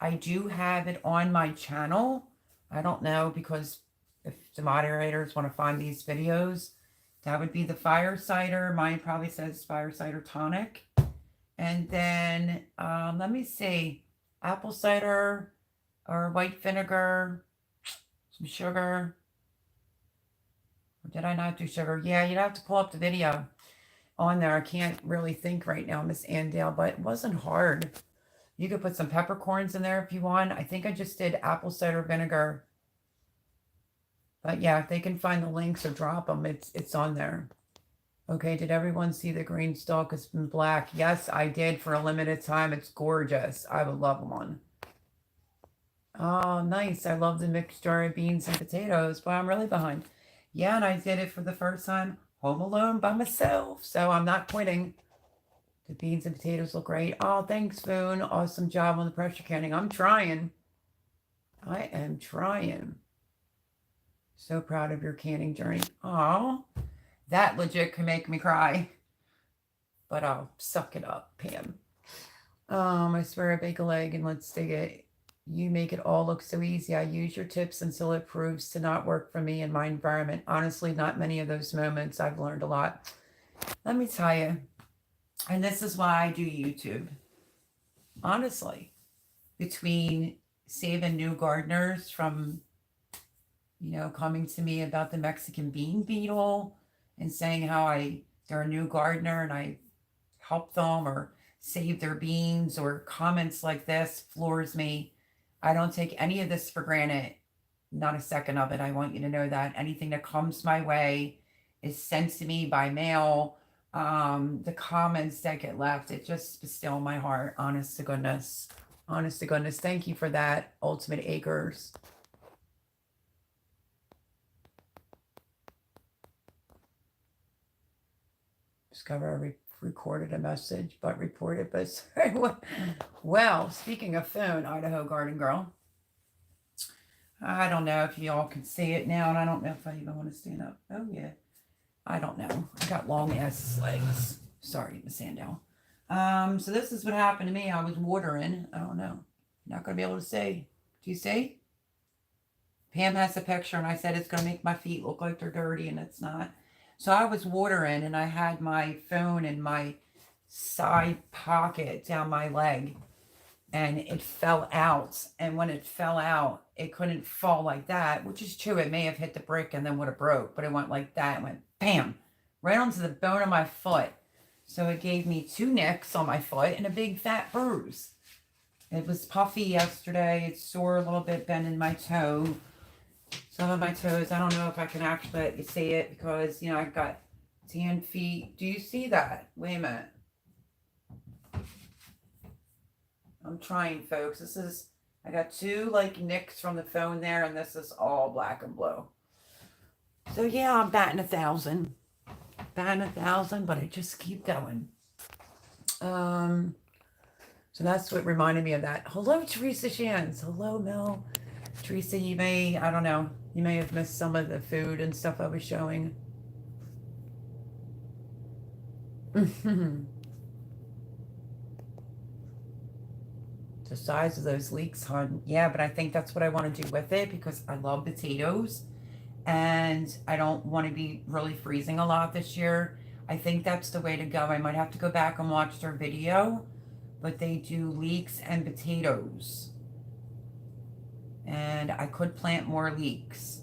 I do have it on my channel. I don't know, because if the moderators want to find these videos, that would be the fire cider. Mine probably says fire cider tonic. And then let me see, apple cider or white vinegar, some sugar. Or did I not do sugar? Yeah, you'd have to pull up the video on there. I can't really think right now, Miss Andale, but it wasn't hard. You could put some peppercorns in there if you want. I think I just did apple cider vinegar. But yeah, if they can find the links or drop them, it's on there. Okay, did everyone see the green stalk has been black? Yes, I did for a limited time. It's gorgeous. I would love one. Oh, nice. I love the mixture of beans and potatoes, but I'm really behind. Yeah, and I did it for the first time home alone by myself, so I'm not quitting. The beans and potatoes look great. Oh, thanks, Foon. Awesome job on the pressure canning. I'm trying. I am trying. So proud of your canning journey. Oh, that legit can make me cry. But I'll suck it up, Pam. I swear I bake a leg and let's dig it. You make it all look so easy. I use your tips until it proves to not work for me in my environment. Honestly, not many of those moments. I've learned a lot. Let me tell you, and this is why I do YouTube. Honestly, between saving new gardeners from, you know, coming to me about the Mexican bean beetle and saying how they're a new gardener and I help them or save their beans, or comments like this floors me. I don't take any of this for granted. Not a second of it. I want you to know that anything that comes my way is sent to me by mail. The comments that get left, it just still my heart. Honest to goodness. Honest to goodness. Thank you for that, Ultimate Acres. Discover recorded a message, but reported, but well, speaking of phone, Idaho Garden Girl. I don't know if y'all can see it now, and I don't know if I even want to stand up. Oh, yeah. I don't know. I got long ass legs. Sorry, Miss Sandell. So this is what happened to me. I was watering. I don't know. Not going to be able to see. Do you see? Pam has a picture, and I said it's going to make my feet look like they're dirty, and it's not. So I was watering, and I had my phone in my side pocket down my leg, and it fell out. And when it fell out, it couldn't fall like that, which is true. It may have hit the brick and then would have broke, but it went like that. It went bam, right onto the bone of my foot. So it gave me 2 nicks on my foot and a big fat bruise. It was puffy yesterday. It's sore a little bit, bending my toe. Some of my toes, I don't know if I can actually let you see it because, you know, I've got tan feet. Do you see that? Wait a minute. I'm trying, folks. I got 2 like nicks from the phone there, and this is all black and blue. So yeah, I'm batting 1,000. Batting 1,000, but I just keep going. So that's what reminded me of that. Hello, Teresa Shans. Hello, Mel. Teresa, you may have missed some of the food and stuff I was showing. The size of those leeks, hon. Yeah, but I think that's what I want to do with it because I love potatoes and I don't want to be really freezing a lot this year. I think that's the way to go. I might have to go back and watch their video, but they do leeks and potatoes. And I could plant more leeks.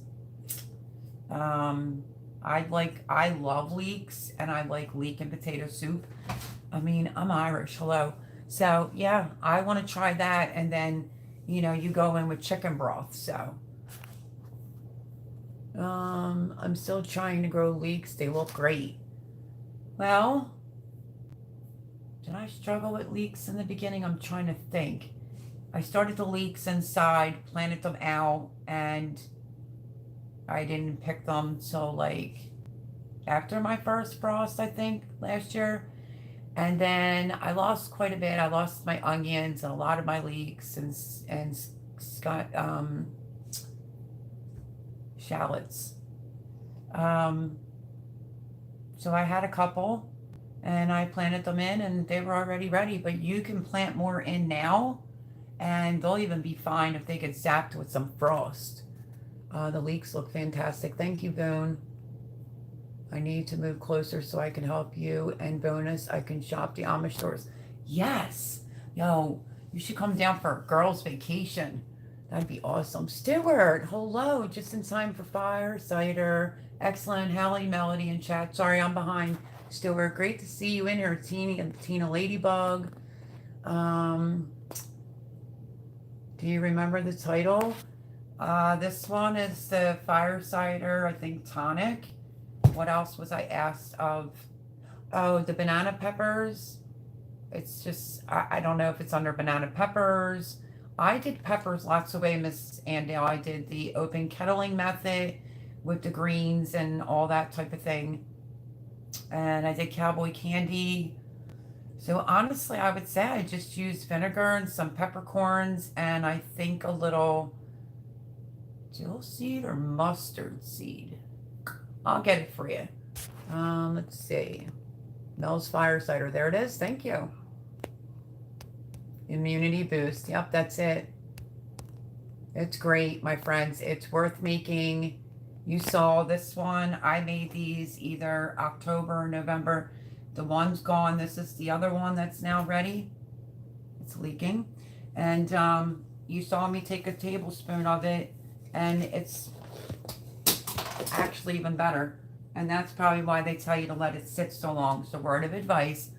I love leeks and I like leek and potato soup. I mean, I'm Irish, hello. So yeah, I want to try that, and then, you know, you go in with chicken broth. So I'm still trying to grow leeks. They look great. Well, did I struggle with leeks in the beginning? I'm trying to think. I started the leeks inside, planted them out, and I didn't pick them till like after my first frost, I think, last year. And then I lost quite a bit. I lost my onions and a lot of my leeks and shallots. So I had a couple and I planted them in and they were already ready. But you can plant more in now and they'll even be fine if they get zapped with some frost. The leeks look fantastic. Thank you, Boone. I need to move closer so I can help you. And bonus, I can shop the Amish stores. Yes. Yo, you should come down for a girls' vacation. That'd be awesome. Stewart, hello. Just in time for fire, cider. Excellent. Hallie, Melody, and chat. Sorry, I'm behind. Stewart, great to see you in here. Tina Ladybug. Do you remember the title? This one is the fire cider, I think, tonic. What else was I asked of? Oh, the banana peppers. It's just, I don't know if it's under banana peppers. I did peppers lots of ways, Miss Andale. I did the open kettling method with the greens and all that type of thing. And I did cowboy candy. So honestly, I would say I just used vinegar and some peppercorns and I think a little dill seed or mustard seed. I'll get it for you. Let's see. Mel's Fire Cider. There it is. Thank you. Immunity boost. Yep, that's it. It's great, my friends. It's worth making. You saw this one. I made these either October or November. The one's gone. This is the other one that's now ready. It's leaking. And you saw me take a tablespoon of it, and it's actually even better. And that's probably why they tell you to let it sit so long. So word of advice,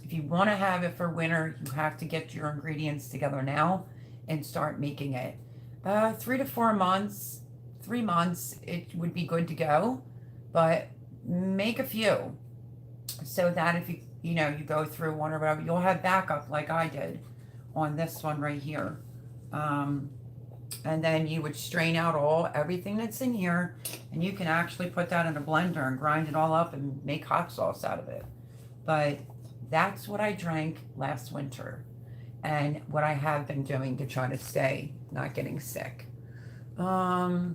if you want to have it for winter, you have to get your ingredients together now and start making it. 3 to 4 months, 3 months, it would be good to go. But make a few so that if you go through one or whatever, you'll have backup like I did on this one right here. And then you would strain out everything that's in here, and you can actually put that in a blender and grind it all up and make hot sauce out of it. But that's what I drank last winter and what I have been doing to try to stay not getting sick. My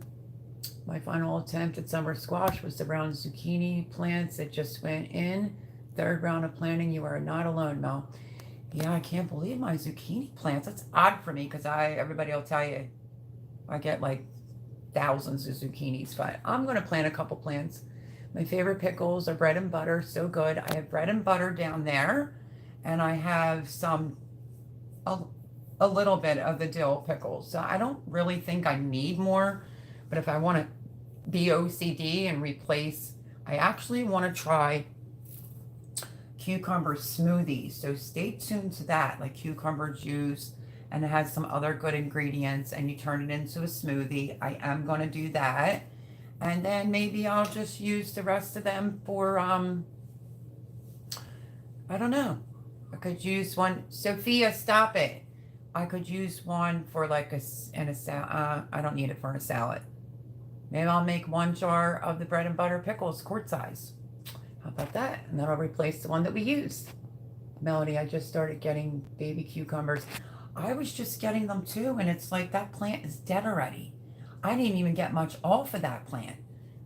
final attempt at summer squash was the brown zucchini plants that just went in. Third round of planting. You are not alone, Mel. Yeah, I can't believe my zucchini plants. That's odd for me because everybody will tell you I get like thousands of zucchinis, but I'm going to plant a couple plants. My favorite pickles are bread and butter. So good. I have bread and butter down there, and I have a little bit of the dill pickles. So I don't really think I need more, but if I want to be OCD and replace, I actually want to try cucumber smoothies. So stay tuned to that, like cucumber juice, and it has some other good ingredients, and you turn it into a smoothie. I am going to do that. And then maybe I'll just use the rest of them for, I don't know. I could use one. Sophia, stop it. I could use one for like a salad. I don't need it for a salad. Maybe I'll make 1 jar of the bread and butter pickles, quart size. How about that? And that'll replace the one that we used. Melody, I just started getting baby cucumbers. I was just getting them too, and it's like that plant is dead already. I didn't even get much off of that plant.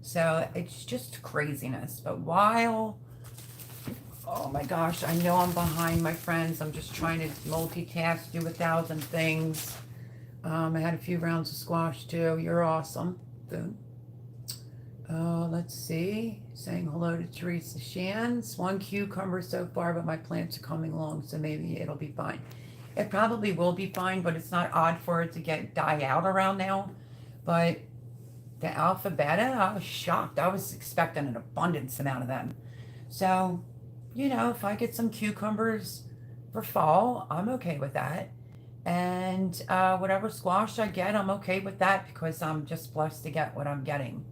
So it's just craziness. But while Oh my gosh, I know I'm behind, my friends. I'm just trying to multitask, do 1,000 things. I had a few rounds of squash too. You're awesome. Boom. Let's see. Saying hello to Teresa Shands. 1 cucumber so far, but my plants are coming along, so maybe it'll be fine. It probably will be fine, but it's not odd for it to die out around now. But the alpha beta, I was shocked. I was expecting an abundance amount of them. So, you know, if I get some cucumbers for fall, I'm okay with that. And whatever squash I get, I'm okay with that because I'm just blessed to get what I'm getting.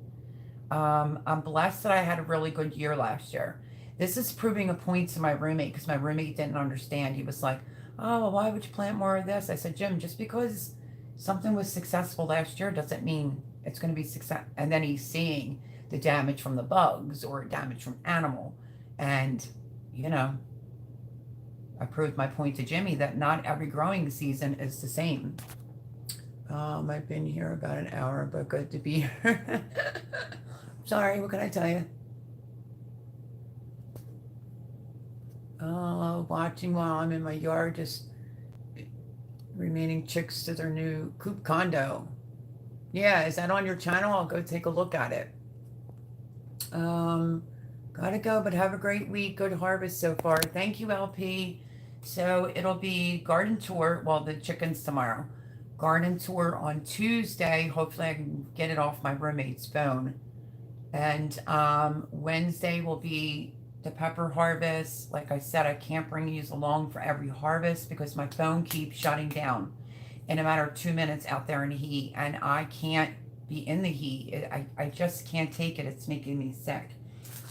I'm blessed that I had a really good year last year. This is proving a point to my roommate because my roommate didn't understand. He was like, oh, well, why would you plant more of this? I said, Jim, just because something was successful last year doesn't mean it's going to be success. And then he's seeing the damage from the bugs or damage from animal. And, you know, I proved my point to Jimmy that not every growing season is the same. I've been here about an hour, but good to be here. Sorry, what can I tell you? Watching while I'm in my yard, just remaining chicks to their new coop condo. Yeah, is that on your channel? I'll go take a look at it. Gotta go, but have a great week. Good harvest so far. Thank you, LP. So it'll be garden tour. Well, the chickens tomorrow. Garden tour on Tuesday. Hopefully I can get it off my roommate's phone. And Wednesday will be the pepper harvest. Like I said, I can't bring you along for every harvest because my phone keeps shutting down in a matter of 2 minutes out there in the heat. And I can't be in the heat. I just can't take it. It's making me sick.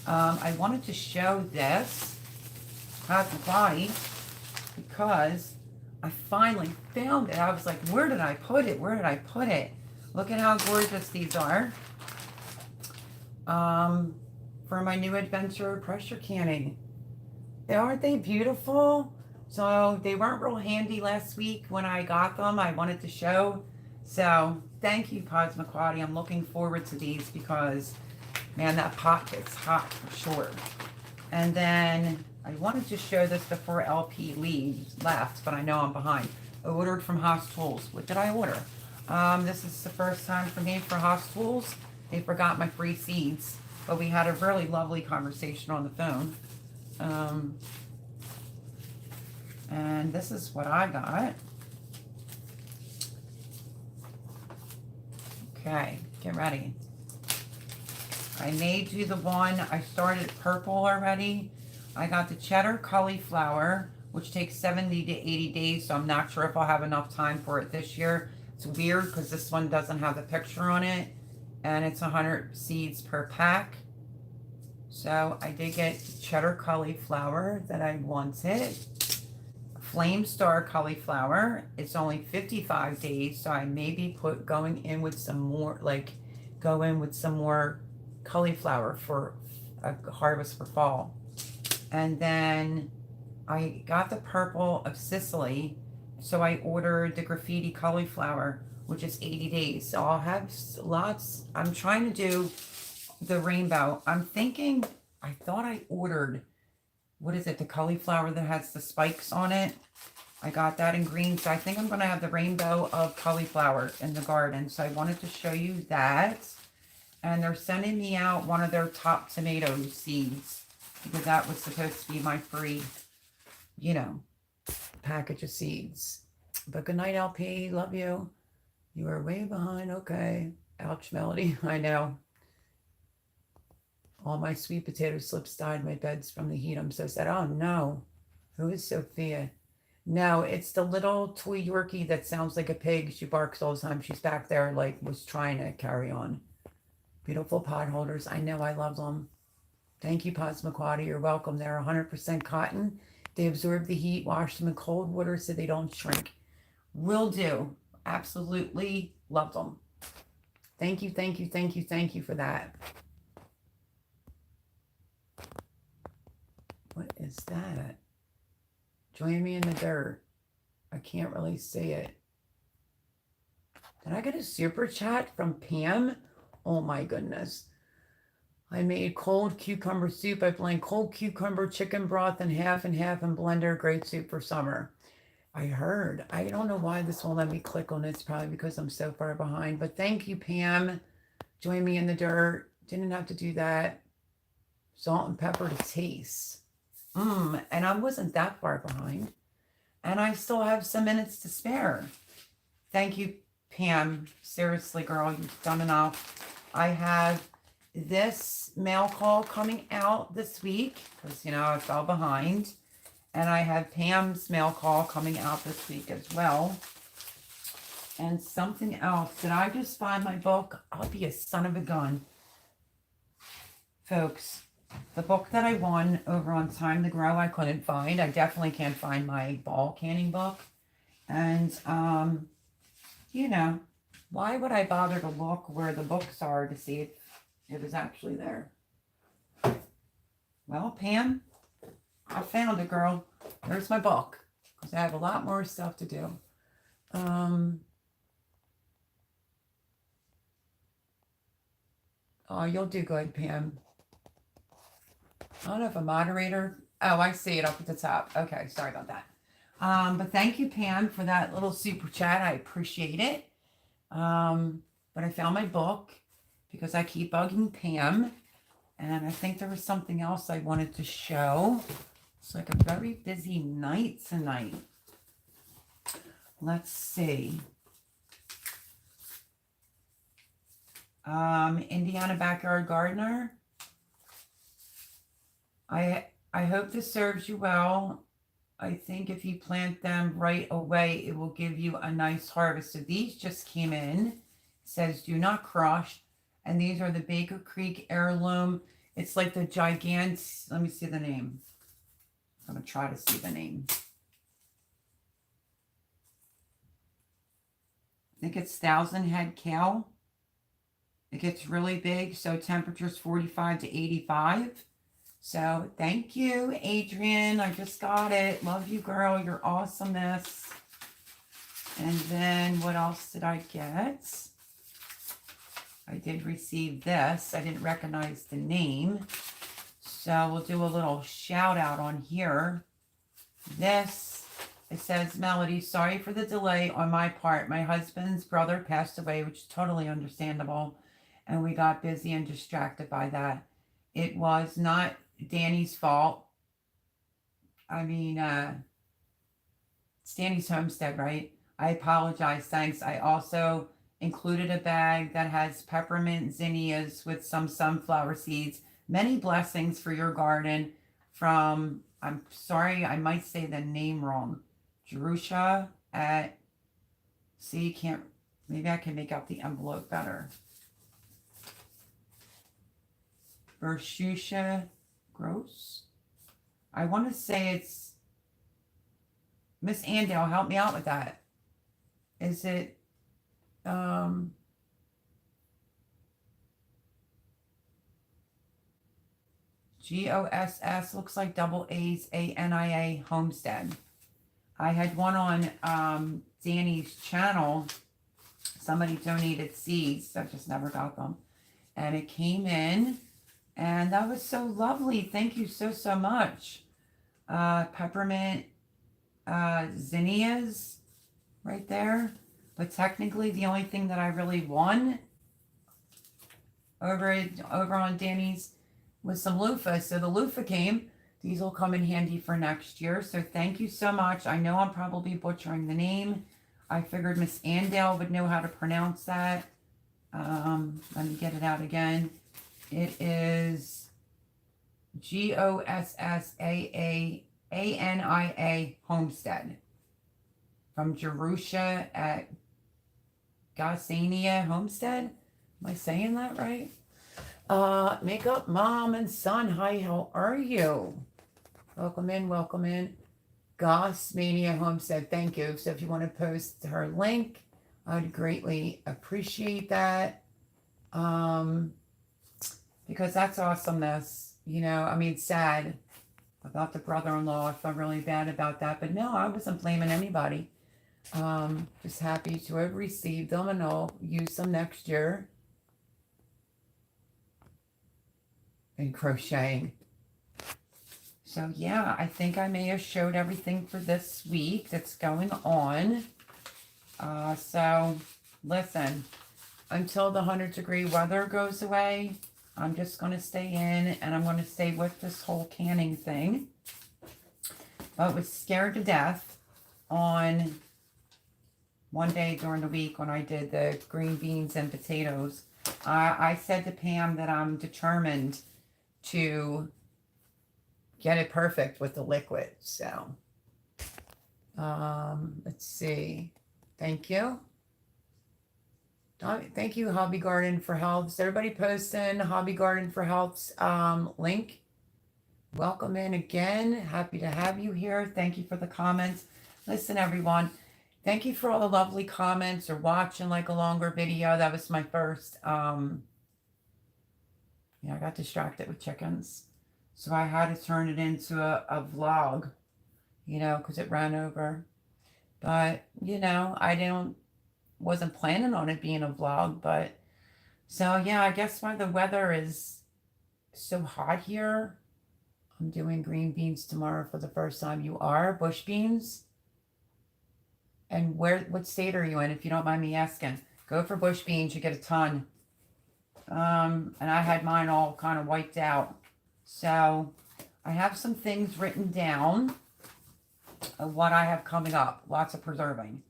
I wanted to show this cosmic body because I finally found it. I was like, where did I put it? Where did I put it? Look at how gorgeous these are. For my new adventure pressure canning. Aren't they beautiful? So they weren't real handy last week when I got them. I wanted to show. So thank you, Cosmic Quaddy. I'm looking forward to these because, man, that pot gets hot for sure. And then I wanted to show this before LP leaves left, but I know I'm behind. I ordered from Haas Tools. What did I order? This is the first time for me for Haas Tools. They forgot my free seeds, but we had a really lovely conversation on the phone. And this is what I got. Okay, get ready. I made you the one, I started purple already. I got the Cheddar Cauliflower, which takes 70 to 80 days, so I'm not sure if I'll have enough time for it this year. It's weird because this one doesn't have the picture on it, and it's 100 seeds per pack. So I did get Cheddar Cauliflower that I wanted. Flame Star Cauliflower. It's only 55 days, so I may be going in with some more, cauliflower for a harvest for fall. And then I got the purple of Sicily, so I ordered the graffiti cauliflower, which is 80 days. So I'll have lots. I'm trying to do the rainbow. I'm thinking, I thought I ordered, what is it, the cauliflower that has the spikes on it. I got that in green, so I think I'm going to have the rainbow of cauliflower in the garden. So I wanted to show you that. And they're sending me out one of their top tomato seeds because that was supposed to be my free, package of seeds. But good night, LP. Love you. You are way behind. Okay. Ouch, Melody. I know. All my sweet potato slips died my beds from the heat. I'm so sad. Oh, no. Who is Sophia? No, it's the little toy Yorkie that sounds like a pig. She barks all the time. She's back there, was trying to carry on. Beautiful pot holders. I know, I love them. Thank you, Posmaquata. You're welcome. They're 100% cotton. They absorb the heat. Wash them in cold water so they don't shrink. Will do. Absolutely love them. Thank you, thank you, thank you, thank you for that. What is that? Join me in the dirt. I can't really see it. Did I get a super chat from Pam? Oh my goodness. I made cold cucumber soup. I blend cold cucumber chicken broth and half and blender. Great soup for summer. I heard. I don't know why this won't let me click on it. It's probably because I'm so far behind. But thank you, Pam. Join me in the dirt. Didn't have to do that. Salt and pepper to taste. And I wasn't that far behind. And I still have some minutes to spare. Thank you, Pam. Seriously, girl, you've done enough. I have this mail call coming out this week because, I fell behind. And I have Pam's mail call coming out this week as well. And something else. Did I just find my book? I'll be a son of a gun. Folks, the book that I won over on Time to Grow, I couldn't find. I definitely can't find my ball canning book. And, why would I bother to look where the books are to see if it was actually there? Well, Pam, I found it, girl. There's my book. Because I have a lot more stuff to do. Oh, you'll do good, Pam. I don't know if a moderator. Oh, I see it up at the top. Okay, sorry about that. But thank you, Pam, for that little super chat. I appreciate it. But I found my book because I keep bugging Pam. And I think there was something else I wanted to show. It's like a very busy night tonight. Let's see. Indiana Backyard Gardener. I hope this serves you well. I think if you plant them right away, it will give you a nice harvest. So these just came in. It says do not crush. And these are the Baker Creek Heirloom. It's like the gigantic, let me see the name. I'm going to try to see the name. I think it's 1,000 head kale. It gets really big. So temperature's 45 to 85. So thank you, Adrian. I just got it. Love you, girl. You're awesomeness. And then what else did I get? I did receive this. I didn't recognize the name. So we'll do a little shout out on here. This, it says, Melody, sorry for the delay on my part. My husband's brother passed away, which is totally understandable. And we got busy and distracted by that. It was not Danny's fault. I mean, it's Danny's homestead, right? I apologize. Thanks. I also included a bag that has peppermint zinnias with some sunflower seeds. Many blessings for your garden from, I'm sorry, I might say the name wrong. Jerusha at, see, can't, maybe I can make out the envelope better. Bershusha Gross. I want to say it's Miss Andale. Help me out with that. Is it GOSS, looks like double A's, ANIA Homestead. I had one on Danny's channel. Somebody donated seeds. I just never got them. And it came in. And that was so lovely. Thank you so, so much. Peppermint zinnias right there. But technically the only thing that I really won over on Danny's was some loofah. So the loofah came. These will come in handy for next year. So thank you so much. I know I'm probably butchering the name. I figured Miss Andale would know how to pronounce that. Let me get it out again. It is GOSSAAANIA Homestead from Jerusha at Gossania Homestead. Am I saying that right? Makeup Mom and Son. Hi, how are you? Welcome in, welcome in. Goss Mania Homestead. Thank you. So if you want to post her link, I would greatly appreciate that. Because that's awesomeness. I mean, sad about the brother-in-law. I felt really bad about that. But no, I wasn't blaming anybody. Just happy to have received them, and I'll use them next year. and crocheting. So yeah, I think I may have showed everything for this week that's going on. So listen, until the 100-degree weather goes away, I'm just going to stay in, and I'm going to stay with this whole canning thing. But was scared to death on one day during the week when I did the green beans and potatoes. I said to Pam that I'm determined to get it perfect with the liquid. So, let's see. Thank you. Thank you, Hobby Garden for Health's. Everybody posting Hobby Garden for Health's link. Welcome in again. Happy to have you here. Thank you for the comments. Listen, everyone. Thank you for all the lovely comments or watching like a longer video. That was my first. I got distracted with chickens. So I had to turn it into a vlog, because it ran over. But, I wasn't planning on it being a vlog. But, so yeah, I guess why the weather is so hot here. I'm doing green beans tomorrow for the first time. You are? Bush beans? And what state are you in, if you don't mind me asking? Go for bush beans, you get a ton. And I had mine all kind of wiped out. So I have some things written down of what I have coming up. Lots of preserving.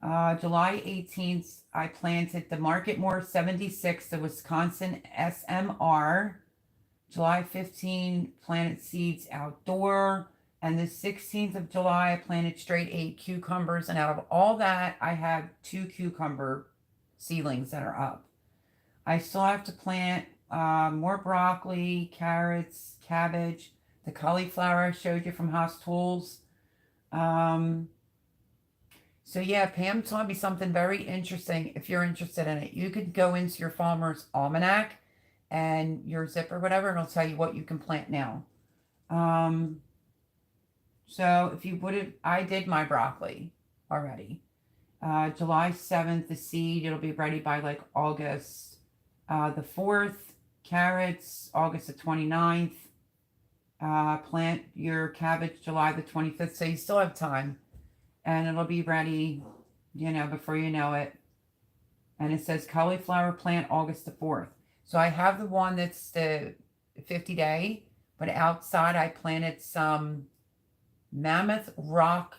July 18th, I planted the Marketmore 76, the Wisconsin SMR. July 15th, planted seeds outdoor. And the 16th of July, I planted straight 8 cucumbers. And out of all that, I have 2 cucumber seedlings that are up. I still have to plant more broccoli, carrots, cabbage, the cauliflower I showed you from Haas Tools. So yeah, Pam told me something very interesting. If you're interested in it, you could go into your Farmer's Almanac and your zip or whatever, and it'll tell you what you can plant now. So if you would have, I did my broccoli already. July 7th, the seed, it'll be ready by like August the 4th. Carrots, August the 29th. Plant your cabbage July the 25th. So you still have time. And it'll be ready, before you know it. And it says cauliflower plant August the 4th. So I have the one that's the 50-day. But outside I planted some Mammoth Rock,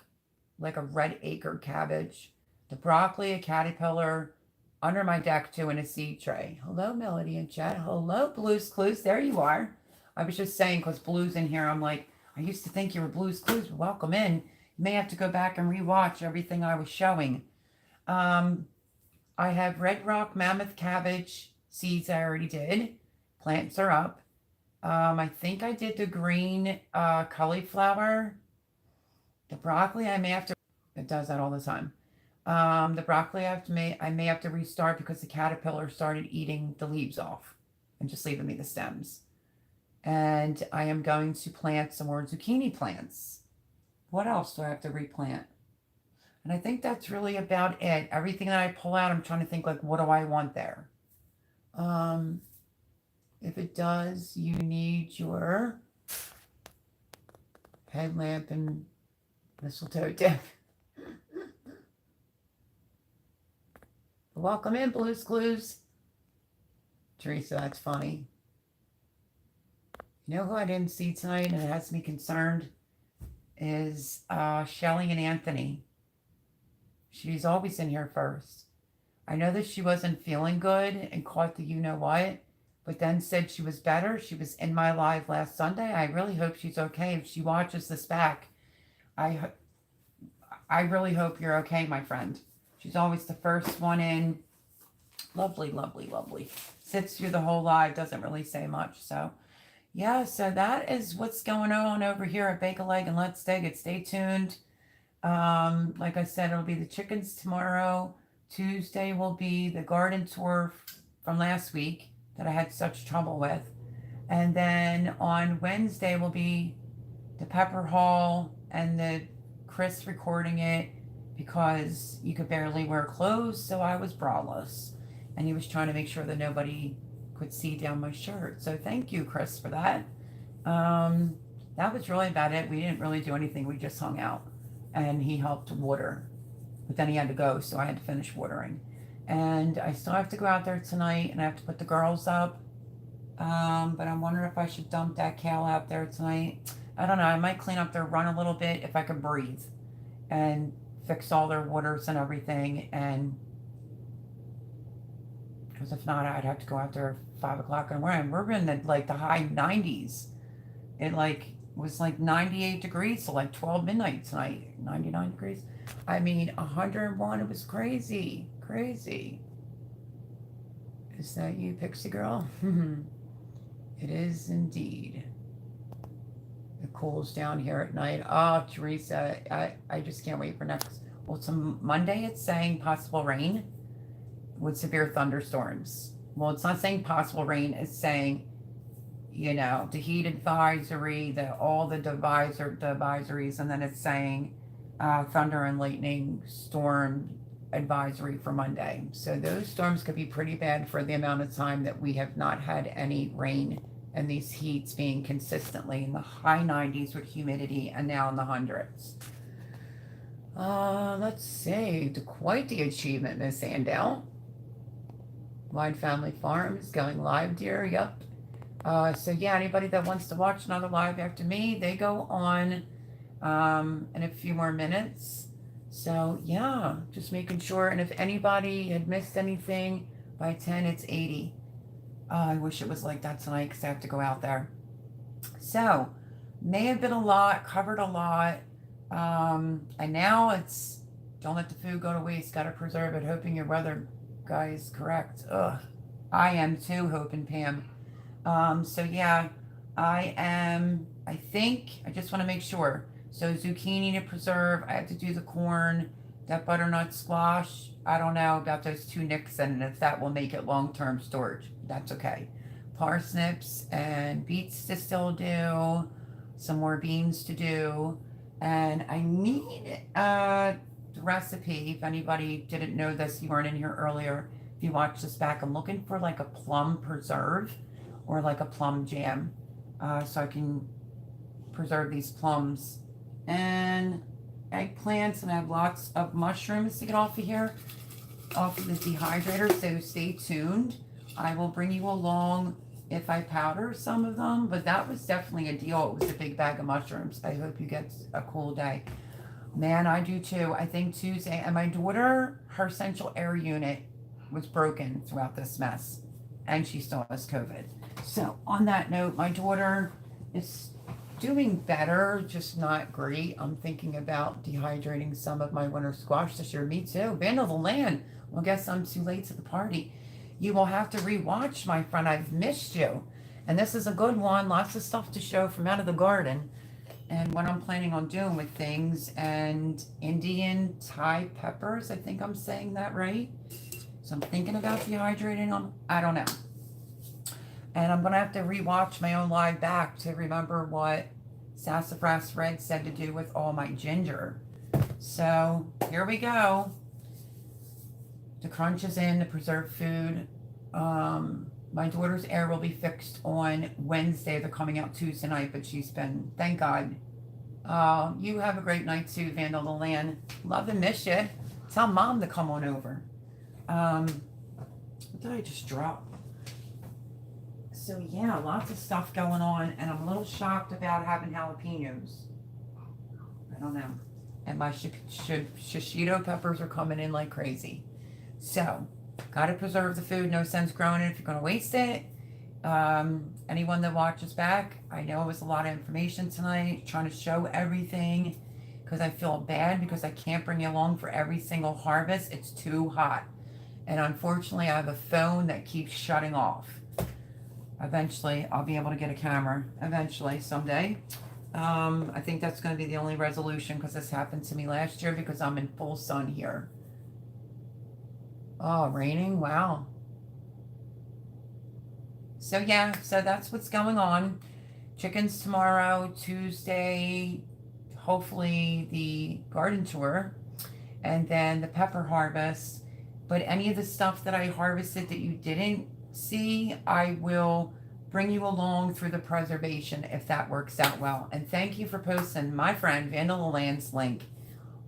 like a red acre cabbage, the broccoli, a caterpillar, under my deck too, in a seed tray. Hello, Melody and Chet. Hello, Blue's Clues. There you are. I was just saying, because Blue's in here, I'm like, I used to think you were Blue's Clues, but welcome in. You may have to go back and rewatch everything I was showing. I have Red Rock Mammoth Cabbage seeds I already did. Plants are up. I think I did the green cauliflower. The broccoli, I may have to, it does that all the time. The broccoli I may have to restart because the caterpillar started eating the leaves off and just leaving me the stems. And I am going to plant some more zucchini plants. What else do I have to replant? And I think that's really about it. Everything that I pull out, I'm trying to think like, what do I want there? If it does, you need your headlamp and mistletoe dip. Welcome in, Blue's Clues. Teresa, that's funny. You know who I didn't see tonight and it has me concerned is Shelly and Anthony. She's always in here first. I know that she wasn't feeling good and caught the you-know-what, but then said she was better. She was in my live last Sunday. I really hope she's okay. If she watches this back, I really hope you're okay, my friend. She's always the first one in. Lovely, lovely, lovely. Sits through the whole live, doesn't really say much. So, yeah, so that is what's going on over here at Bake a Leg and Let's Dig It. Stay tuned. Like I said, it'll be the chickens tomorrow. Tuesday will be the garden tour from last week that I had such trouble with. And then on Wednesday will be the pepper haul and the Chris recording it because you could barely wear clothes, so I was braless. And he was trying to make sure that nobody could see down my shirt. So thank you, Chris, for that. That was really about it. We didn't really do anything. We just hung out, and he helped water, but then he had to go, so I had to finish watering. And I still have to go out there tonight, and I have to put the girls up. But I'm wondering if I should dump that kale out there tonight. I don't know. I might clean up their run a little bit if I can breathe, and fix all their waters and everything. And because if not, I'd have to go out there at 5 o'clock in the morning. We're in the high 90s. It was 98 degrees till 12 midnight tonight. 99 degrees. I mean, 101. It was crazy. Crazy. Is that you, Pixie Girl? It is indeed. It cools down here at night. Oh, Teresa, I just can't wait for next. Well, it's Monday. It's saying possible rain with severe thunderstorms. Well, it's not saying possible rain. It's saying, the heat advisory, all the advisories, and then it's saying thunder and lightning storm advisory for Monday. So those storms could be pretty bad for the amount of time that we have not had any rain, and these heats being consistently in the high 90s with humidity and now in the hundreds. Let's see. Quite the achievement, Miss Andell. Wide Family Farm is going live, dear. Yep. So yeah, anybody that wants to watch another live after me, they go on in a few more minutes. So yeah, just making sure. And if anybody had missed anything, by 10 it's 80. I wish it was like that tonight because I have to go out there. So may have been a lot, covered a lot. And now it's don't let the food go to waste, gotta preserve it, hoping your weather guy is correct. Ugh. I am too, Hope and Pam. So yeah, I think, I just want to make sure. So zucchini to preserve, I have to do the corn, that butternut squash, I don't know about those 2 nicks, and if that will make it long-term storage, that's okay. Parsnips and beets to still do, some more beans to do, and I need the recipe. If anybody didn't know this, you weren't in here earlier, if you watch this back, I'm looking for a plum preserve or a plum jam, so I can preserve these plums. And eggplants, and I have lots of mushrooms to get off of here, off of the dehydrator, so stay tuned. I will bring you along if I powder some of them, but that was definitely a deal. It was a big bag of mushrooms. I hope you get a cool day. Man, I do too. I think Tuesday, and my daughter, her central air unit was broken throughout this mess, and she still has COVID. So on that note, my daughter is doing better, just not great. I'm thinking about dehydrating some of my winter squash this year. Me too. Vandal the Land. Well, guess I'm too late to the party. You will have to rewatch, my friend. I've missed you. And this is a good one. Lots of stuff to show from out of the garden. And what I'm planning on doing with things. And Indian Thai peppers. I think I'm saying that right. So I'm thinking about dehydrating them. I don't know. And I'm going to have to rewatch my own live back to remember what Sassafras Red said to do with all my ginger. So here we go. The crunch is in, the preserved food. My daughter's air will be fixed on Wednesday. They're coming out Tuesday night, but she's been, thank God. You have a great night too, Vandal the Land. Love and miss you. Tell Mom to come on over. What did I just drop? So yeah, lots of stuff going on, and I'm a little shocked about having jalapenos. I don't know. And my shishito peppers are coming in like crazy. So, gotta preserve the food. No sense growing it if you're gonna waste it. Anyone that watches back, I know it was a lot of information tonight, trying to show everything, because I feel bad because I can't bring you along for every single harvest. It's too hot. And unfortunately, I have a phone that keeps shutting off. Eventually, I'll be able to get a camera. Eventually, someday. I think that's going to be the only resolution, because this happened to me last year because I'm in full sun here. Oh, raining? Wow. So yeah, so that's what's going on. Chickens tomorrow, Tuesday, hopefully the garden tour, and then the pepper harvest. But any of the stuff that I harvested that you didn't see, I will bring you along through the preservation if that works out well. And thank you for posting my friend Vandal Land's link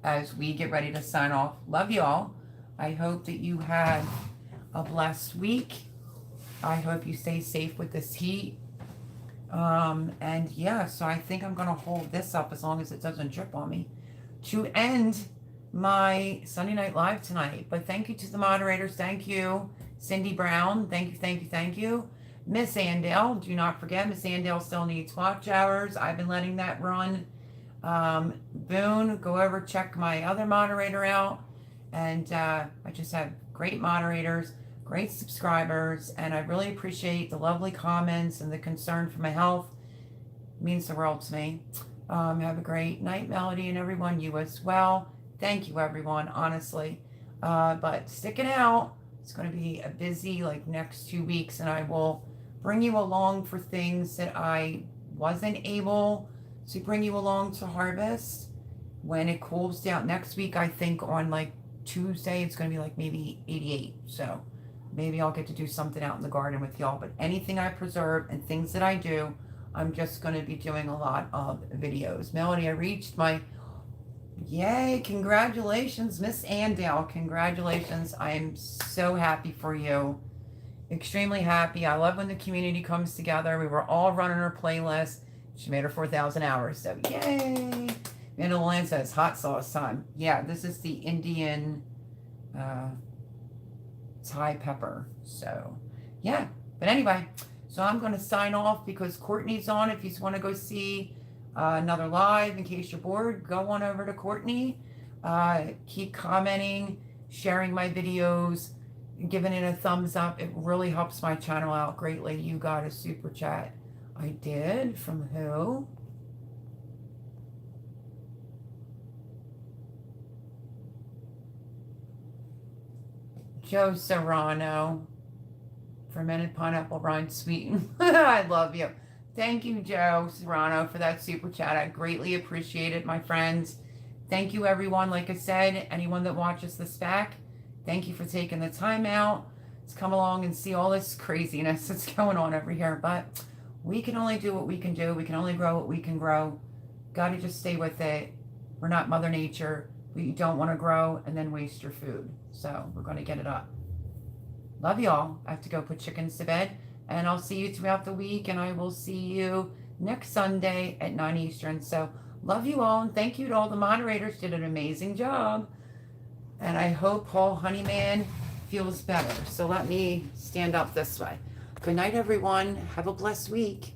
as we get ready to sign off. Love you all. I hope that you had a blessed week. I hope you stay safe with this heat. And yeah, so I think I'm going to hold this up as long as it doesn't drip on me to end my Sunday Night Live tonight. But thank you to the moderators. Thank you, Cindy Brown. Thank you, thank you, thank you. Miss Andale, do not forget, Miss Andale still needs watch hours. I've been letting that run. Boone, go over, check my other moderator out. And I just have great moderators, great subscribers, and I really appreciate the lovely comments and the concern for my health. It means the world to me. Have a great night, Melody, and everyone, you as well. Thank you, everyone, honestly. But sticking out, it's going to be a busy, like, next 2 weeks, and I will bring you along for things that I wasn't able to bring you along to harvest when it cools down. Next week, I think on, like, Tuesday, it's going to be, like, maybe 88, so maybe I'll get to do something out in the garden with y'all. But anything I preserve and things that I do, I'm just going to be doing a lot of videos. Melody, I reached my... Yay, congratulations, Miss Andale. Congratulations. I am so happy for you. Extremely happy. I love when the community comes together. We were all running her playlist. She made her 4,000 hours, so yay. Vandal Land says, hot sauce time. Yeah, this is the Indian Thai pepper. So, yeah. But anyway, so I'm going to sign off because Courtney's on. If you want to go see another live, in case you're bored, go on over to Courtney. Keep commenting, sharing my videos, giving it a thumbs up. It really helps my channel out greatly. You got a super chat. I did? From who? Joe Serrano. Fermented pineapple rind sweetened. I love you. Thank you, Joe Serrano, for that super chat. I greatly appreciate it, my friends. Thank you, everyone. Like I said, anyone that watches this back, thank you for taking the time out to come along and see all this craziness that's going on over here. But we can only do what we can do. We can only grow what we can grow. Got to just stay with it. We're not Mother Nature. We don't want to grow and then waste your food. So we're going to get it up. Love you all. I have to go put chickens to bed. And I'll see you throughout the week. And I will see you next Sunday at 9 Eastern. So love you all. And thank you to all the moderators. Did an amazing job. And I hope Paul Honeyman feels better. So let me stand up this way. Good night, everyone. Have a blessed week.